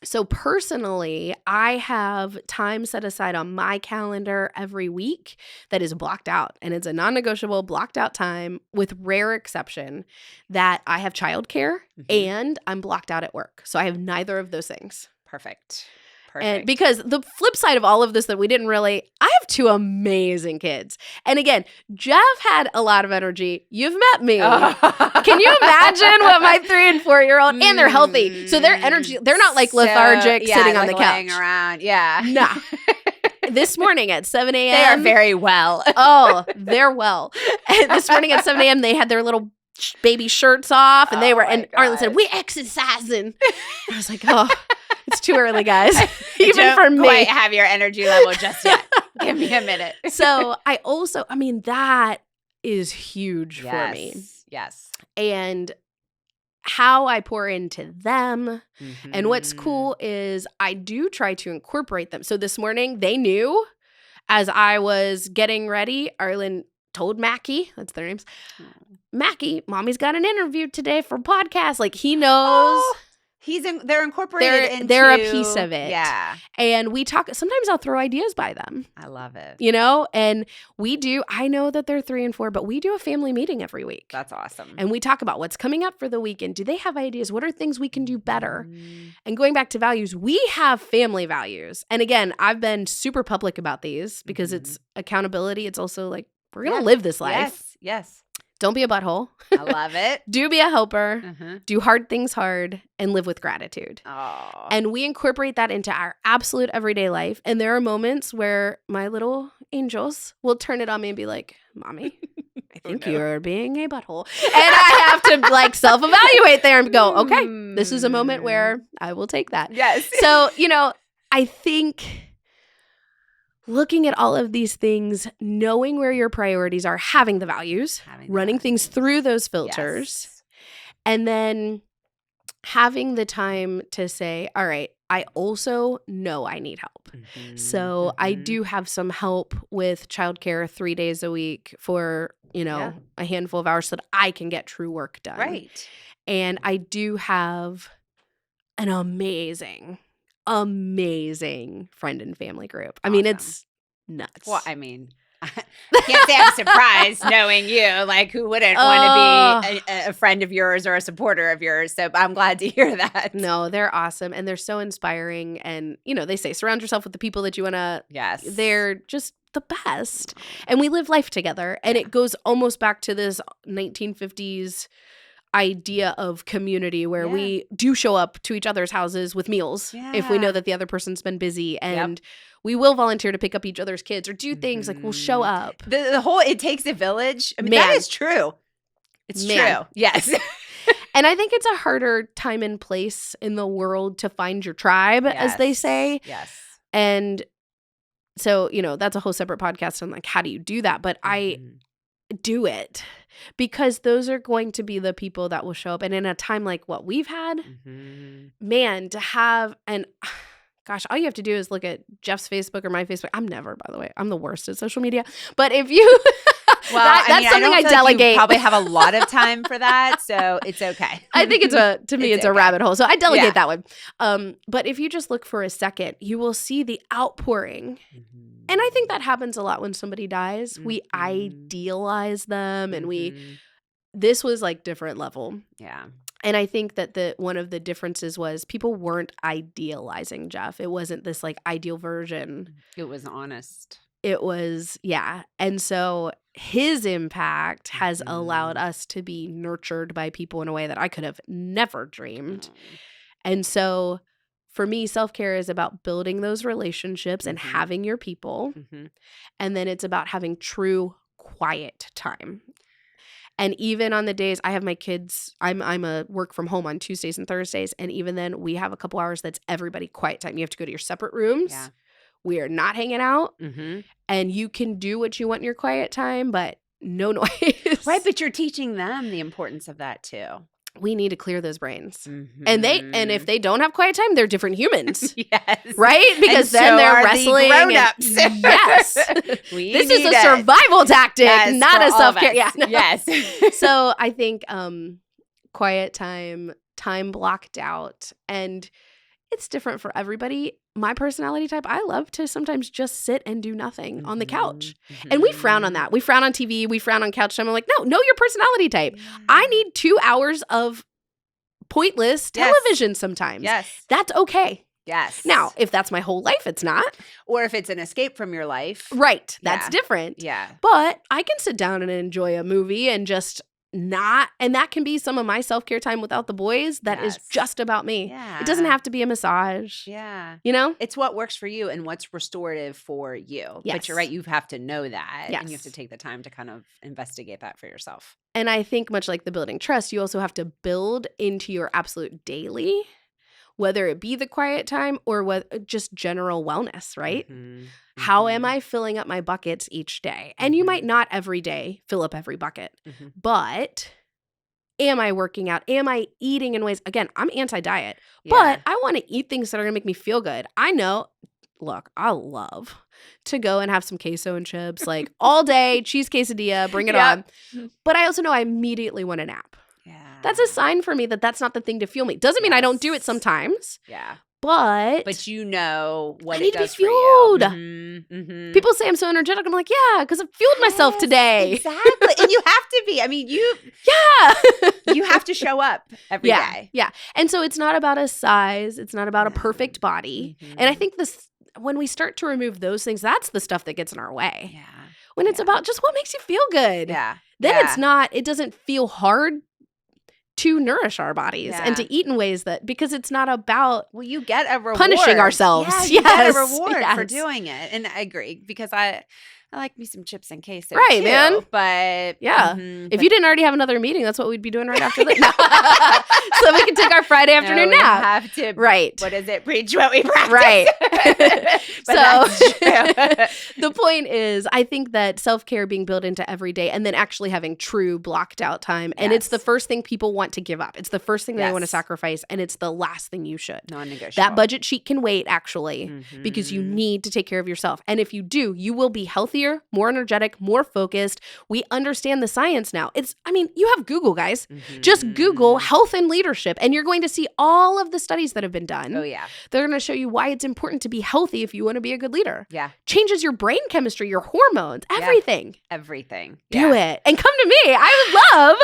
so personally, I have time set aside on my calendar every week that is blocked out. And it's a non-negotiable blocked out time with rare exception that I have childcare and I'm blocked out at work. So I have neither of those things. Perfect. And because the flip side of all of this that we didn't I have two amazing kids. And again, Jeff had a lot of energy. You've met me. Can you imagine what my 3 and 4-year-old, and they're healthy. So their energy, they're not like lethargic sitting on the couch. Laying around. Yeah. Nah. This morning at 7 a.m. They are very well. Oh, they're well. And this morning at 7 a.m. they had their little baby shirts off and and Arlen said, "We exercising." I was like, oh, it's too early, guys. Even for me. Quite have your energy level just yet. Give me a minute. So that is huge for me. Yes. And how I pour into them. And what's cool is I do try to incorporate them. So this morning they knew as I was getting ready, Arlen told Mackie, that's their names, Mackie, Mommy's got an interview today for a podcast. Like he knows. Oh, they're incorporated into. They're a piece of it. Yeah. And we talk, sometimes I'll throw ideas by them. I love it. And I know that they're 3 and 4, but we do a family meeting every week. That's awesome. And we talk about what's coming up for the weekend. Do they have ideas? What are things we can do better? And going back to values, we have family values. And again, I've been super public about these because it's accountability. It's also like, we're going to live this life. Yes. Don't be a butthole. I love it. Do be a helper. Do hard things hard and live with gratitude. Oh. And we incorporate that into our absolute everyday life. And there are moments where my little angels will turn it on me and be like, "Mommy, I think you're being a butthole." And I have to self-evaluate there and go, okay, this is a moment where I will take that. Yes. So, I think looking at all of these things, knowing where your priorities are, having the values, running things through those filters, and then having the time to say, all right, I also know I need help. So I do have some help with childcare 3 days a week for, a handful of hours so that I can get true work done. Right. And I do have an amazing friend and family group. I mean, it's nuts. Well, I can't say I'm surprised knowing you. Like, who wouldn't want to be a friend of yours or a supporter of yours? So I'm glad to hear that. No, they're awesome. And they're so inspiring. And, they say surround yourself with the people that you want to. Yes. They're just the best. And we live life together. And it goes almost back to this 1950s idea of community where we do show up to each other's houses with meals if we know that the other person's been busy, and we will volunteer to pick up each other's kids or do things like we'll show up. The whole it takes a village. I mean, that is true. It's true. Yes. And I think it's a harder time and place in the world to find your tribe, as they say. Yes. And so, that's a whole separate podcast on like, how do you do that? But I do it because those are going to be the people that will show up. And in a time like what we've had, man, to have, and gosh, all you have to do is look at Jeff's Facebook or my Facebook. I'm the worst at social media. But if you, that's something I delegate. Like you probably have a lot of time for that, so it's okay. I think it's a rabbit hole. So I delegate that one. But if you just look for a second, you will see the outpouring. And I think that happens a lot when somebody dies. We idealize them, and this was like different level. Yeah. And I think that one of the differences was people weren't idealizing Jeff. It wasn't this like ideal version. It was honest. It was, And so his impact has allowed us to be nurtured by people in a way that I could have never dreamed. And so for me, self-care is about building those relationships and having your people. And then it's about having true quiet time. And even on the days I have my kids, I'm a work from home on Tuesdays and Thursdays. And even then we have a couple hours that's everybody quiet time. You have to go to your separate rooms. Yeah. We are not hanging out. And you can do what you want in your quiet time, but no noise. Right, but you're teaching them the importance of that too. We need to clear those brains. And if they don't have quiet time, they're different humans. Yes. Right? Because then they're wrestling. Grown-ups. Yes. This is a survival tactic, not a self-care. Yeah. No. Yes. So I think quiet time blocked out, and it's different for everybody. My personality type, I love to sometimes just sit and do nothing on the couch. And we frown on that. We frown on TV. We frown on couch time. I'm like, no, know your personality type. I need 2 hours of pointless television sometimes. Yes. That's okay. Yes. Now, if that's my whole life, it's not. Or if it's an escape from your life. Right. That's different. Yeah. But I can sit down and enjoy a movie and just not, and that can be some of my self-care time without the boys. That is just about me. Yeah. It doesn't have to be a massage. Yeah. It's what works for you and what's restorative for you. Yes. But you're right, you have to know that. Yes. And you have to take the time to kind of investigate that for yourself. And I think much like the building trust, you also have to build into your absolute daily, whether it be the quiet time or just general wellness, right? How am I filling up my buckets each day? And you might not every day fill up every bucket, but am I working out? Am I eating in ways? Again, I'm anti-diet, but I want to eat things that are going to make me feel good. I know, look, I love to go and have some queso and chips like all day, cheese quesadilla, bring it on. But I also know I immediately want a nap. That's a sign for me that that's not the thing to fuel me. Doesn't mean I don't do it sometimes. Yeah. But you know what I it need to be does fueled. for you. People say I'm so energetic. I'm like, yeah, because I've fueled myself today. Exactly. And you have to be. I mean, you have to show up every day. Yeah. And so it's not about a size. It's not about a perfect body. And I think when we start to remove those things, that's the stuff that gets in our way. Yeah. When it's about just what makes you feel good. Yeah. Then it doesn't feel hard to nourish our bodies and to eat in ways because it's not about you get a reward. Punishing ourselves. Yeah, you get a reward for doing it. And I agree because I like me some chips and queso right, too, man. But if you didn't already have another meeting, that's what we'd be doing right after this. So we can take our Friday afternoon nap. Have to. Right. What is it? Preach what we practice. Right. So the point is, I think that self-care being built into every day and then actually having true blocked out time. And it's the first thing people want to give up. It's the first thing they want to sacrifice. And it's the last thing you should. Non-negotiable. That budget sheet can wait actually because you need to take care of yourself. And if you do, you will be healthier, more energetic, more focused. We understand the science now. You have Google, guys. Just Google health and leadership and you're going to see all of the studies that have been done. Oh, yeah. They're going to show you why it's important to be healthy if you want to be a good leader. Yeah. Changes your brain chemistry, your hormones, everything. Everything. Do it. And come to me. I would love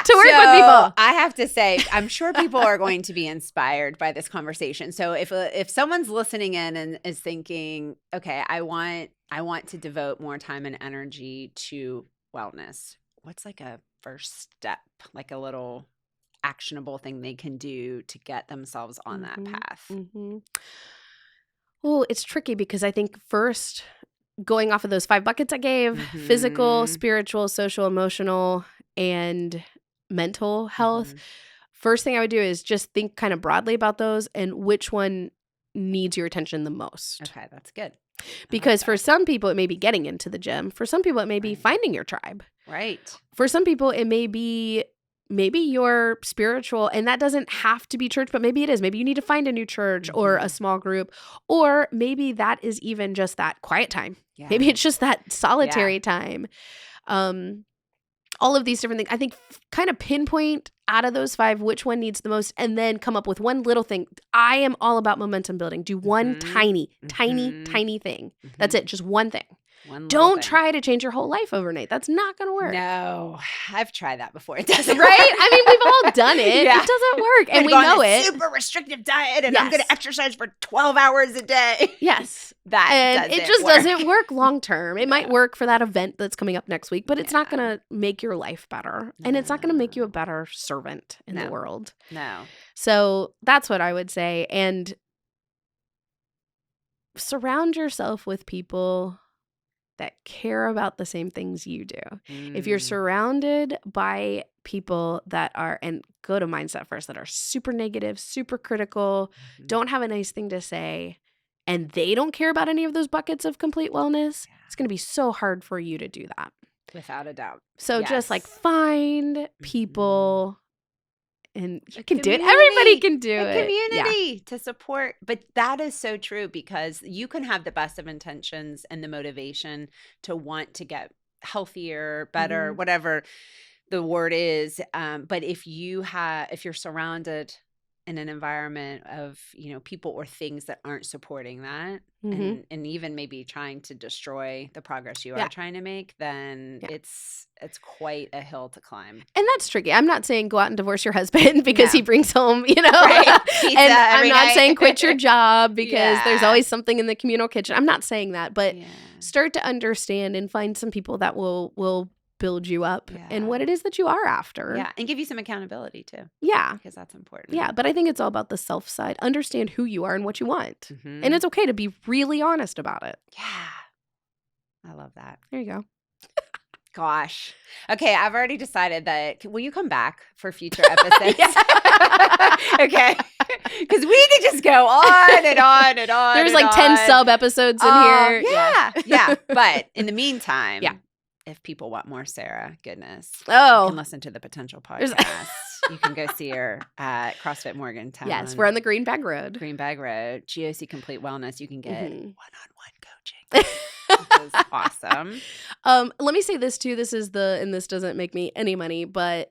to work with people. I have to say, I'm sure people are going to be inspired by this conversation. So if someone's listening in and is thinking, okay, I want to devote more time and energy to wellness, what's like a first step, like a little actionable thing they can do to get themselves on that path? Mm-hmm. Well, it's tricky because I think first, going off of those 5 buckets I gave, physical, spiritual, social, emotional, and mental health, first thing I would do is just think kind of broadly about those and which one needs your attention the most. Okay, that's good. Because for some people, it may be getting into the gym. For some people, it may be finding your tribe. Right. For some people, it may be maybe your spiritual, and that doesn't have to be church, but maybe it is. Maybe you need to find a new church or a small group, or maybe that is even just that quiet time. Yeah. Maybe it's just that solitary time. All of these different things. I think kind of pinpoint out of those 5 which one needs the most, and then come up with one little thing. I am all about momentum building. Do one tiny thing. That's it. Just one thing. Don't try to change your whole life overnight. That's not going to work. No, I've tried that before. It doesn't right? work. I mean, we've all done it. Yeah. It doesn't work. And we know it. Super restrictive diet, and I'm going to exercise for 12 hours a day. Yes. It just doesn't work long term. It might work for that event that's coming up next week, but it's not going to make your life better. And it's not going to make you a better servant in the world. No. So that's what I would say. And surround yourself with people that care about the same things you do. If you're surrounded by people that are, and go to Mindset First, that are super negative, super critical, don't have a nice thing to say, and they don't care about any of those buckets of complete wellness, it's going to be so hard for you to do that. Without a doubt. So just like find people, and you can do it. Everybody can do it. Community to support. But that is so true, because you can have the best of intentions and the motivation to want to get healthier, better, whatever the word is. But if you're surrounded in an environment of, people or things that aren't supporting that, and even maybe trying to destroy the progress you are trying to make, then it's quite a hill to climb. And that's tricky. I'm not saying go out and divorce your husband because he brings home, Pizza and I'm not night. saying quit your job because there's always something in the communal kitchen. I'm not saying that, but start to understand and find some people that will build you up and what it is that you are after. Yeah, and give you some accountability too. Yeah. Because that's important. Yeah, but I think it's all about the self side. Understand who you are and what you want. And it's okay to be really honest about it. Yeah. I love that. There you go. Gosh. Okay, I've already decided that. Will you come back for future episodes? Okay. Because we could just go on and on and on. There's like 10 sub episodes in here. Yeah. But in the meantime, if people want more Sarah goodness, you can listen to the Potential podcast. You can go see her at CrossFit Morgantown. Yes, we're on the Green Bag Road. Giosi Complete Wellness. You can get one-on-one coaching. Which is awesome. Let me say this too. And this doesn't make me any money, but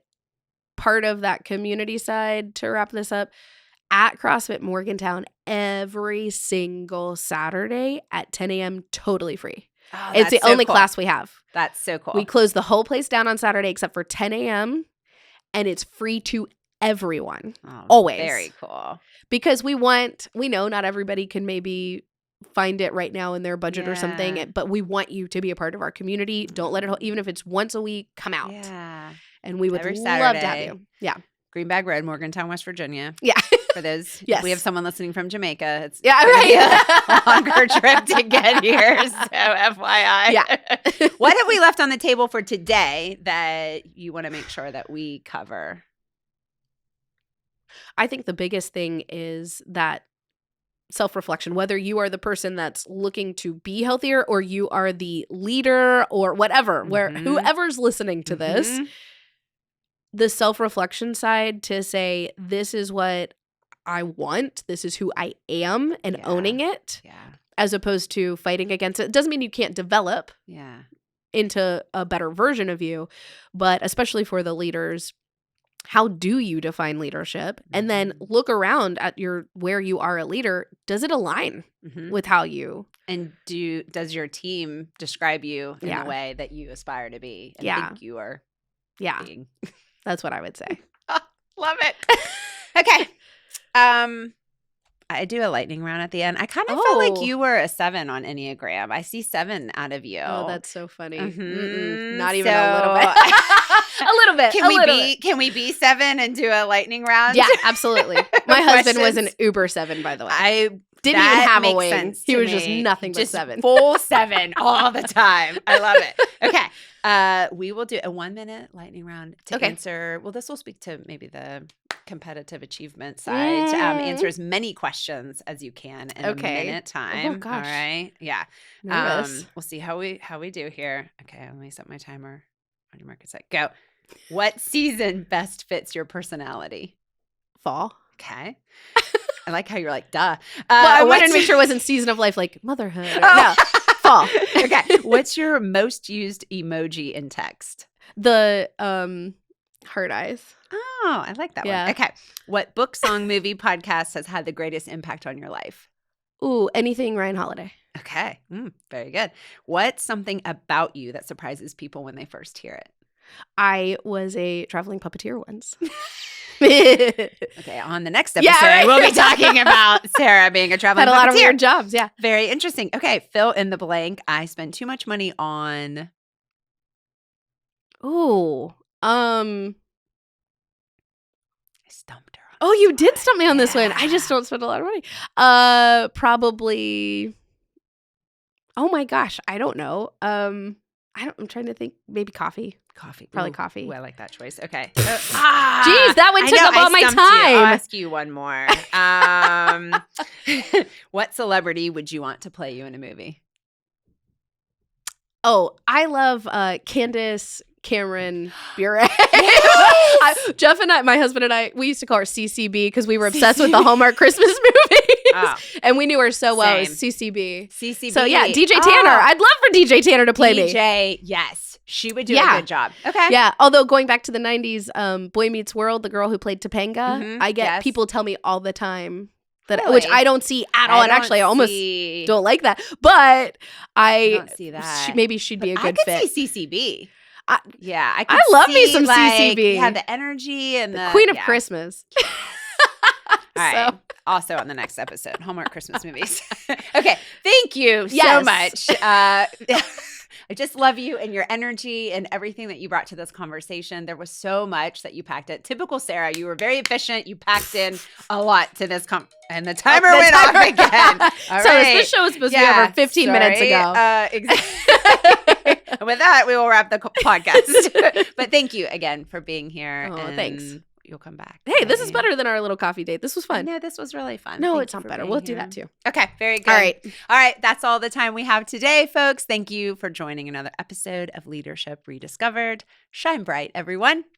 part of that community side, to wrap this up, at CrossFit Morgantown every single Saturday at 10 a.m. totally free. Oh, it's the only class we have. That's so cool. We close the whole place down on Saturday except for 10 a.m. and it's free to everyone. Always. Very cool. Because we know not everybody can maybe find it right now in their budget or something, but we want you to be a part of our community. Don't let it, even if it's once a week, come out. Yeah. And we would love to have you. Yeah. Green Bag Road, Morgantown, West Virginia. Yeah. For those, we have someone listening from Jamaica. It's a longer trip to get here. So FYI. Yeah. What have we left on the table for today that you want to make sure that we cover? I think the biggest thing is that self-reflection, whether you are the person that's looking to be healthier or you are the leader or whatever, where whoever's listening to this, the self-reflection side to say, this is what I want, this is who I am, and owning it, as opposed to fighting against it. It doesn't mean you can't develop into a better version of you, but especially for the leaders, how do you define leadership? And then look around at where you are a leader. Does it align with how you? And does your team describe you in the way that you aspire to be and think you are being? That's what I would say. Love it. Okay. I do a lightning round at the end. I kind of felt like Oh. you were a 7 on Enneagram. I see 7 out of you. Oh, that's so funny. Mhm. Not even a little bit. So- A little bit. Can we be 7 and do a lightning round? Yeah, absolutely. My husband was an Questions? Uber 7, by the way. I Didn't even that have a makes wing. sense He to was just me. nothing but Just 7. Full 7 all the time. I love it. Okay. We will do a 1-minute lightning round to answer. Well, this will speak to maybe the competitive achievement side. Answer as many questions as you can in a minute time. Oh gosh. All right. Yeah. Nervous. We'll see how we do here. Okay. Let me set my timer. On your mark, get set, go. What season best fits your personality? Fall. Okay. I like how you're like, duh. Well, I wanted what's to make sure it wasn't season of life like motherhood. Or, Oh. No, fall. Okay. What's your most used emoji in text? The heart eyes. Oh, I like that Yeah. one. Okay. What book, song, movie, podcast has had the greatest impact on your life? Ooh, anything Ryan Holiday. Okay. Very good. What's something about you that surprises people when they first hear it? I was a traveling puppeteer once. Okay, on the next episode, Yeah, right. we'll be talking about Sarah being a traveling Had a lot of puppeteer. weird jobs, yeah. Very interesting. Okay, fill in the blank. I spent too much money on. Ooh. I stumped her. Oh, you did stump me on this one. I Yeah. just don't spend a lot of money. Probably. Oh my gosh, I don't know. I'm trying to think. Maybe coffee. Coffee. Probably Ooh, coffee. Ooh, I like that choice. Okay. Jeez, that one I took know, up all I my stumped you. I'll time. ask you one more. What celebrity would you want to play you in a movie? Oh, I love Candace Cameron Bure. Jeff and I, my husband and I, we used to call her CCB because we were obsessed with the Hallmark Christmas movies. Oh. And we knew her so well as Same. CCB. CCB. So yeah, DJ Tanner. I'd love for DJ Tanner to play me. DJ, yes. She would do Yeah. a good job. Okay. Yeah, although going back to the 90s, Boy Meets World, the girl who played Topanga, Mhm, I get yes. people tell me all the time that, Really? which I don't see at all. And actually, I almost see. don't like that. But I don't see that. maybe she'd be a good I fit. could see CCB. I- Yeah, I I love me see, some like, CCB. Yeah, the energy and the Queen of yeah. Christmas. All right. So- Also on the next episode, Hallmark Christmas movies. Okay. Thank you so Yes. much. I just love you and your energy and everything that you brought to this conversation. There was so much that you packed in. Typical Sarah, you were very efficient. You packed in a lot to this and the timer went off again. All So right. this show was supposed to be over 15 minutes ago. Exactly. And with that, we will wrap the podcast. But thank you again for being here. Oh, and thanks. You'll come back. Hey, this is Yeah. better than our little coffee date. This was fun. No, this was really fun. No, Thank it's you not for better. being We'll do here. that too. Okay, very good. All right. All right, that's all the time we have today, folks. Thank you for joining another episode of Leadership Rediscovered. Shine bright, everyone.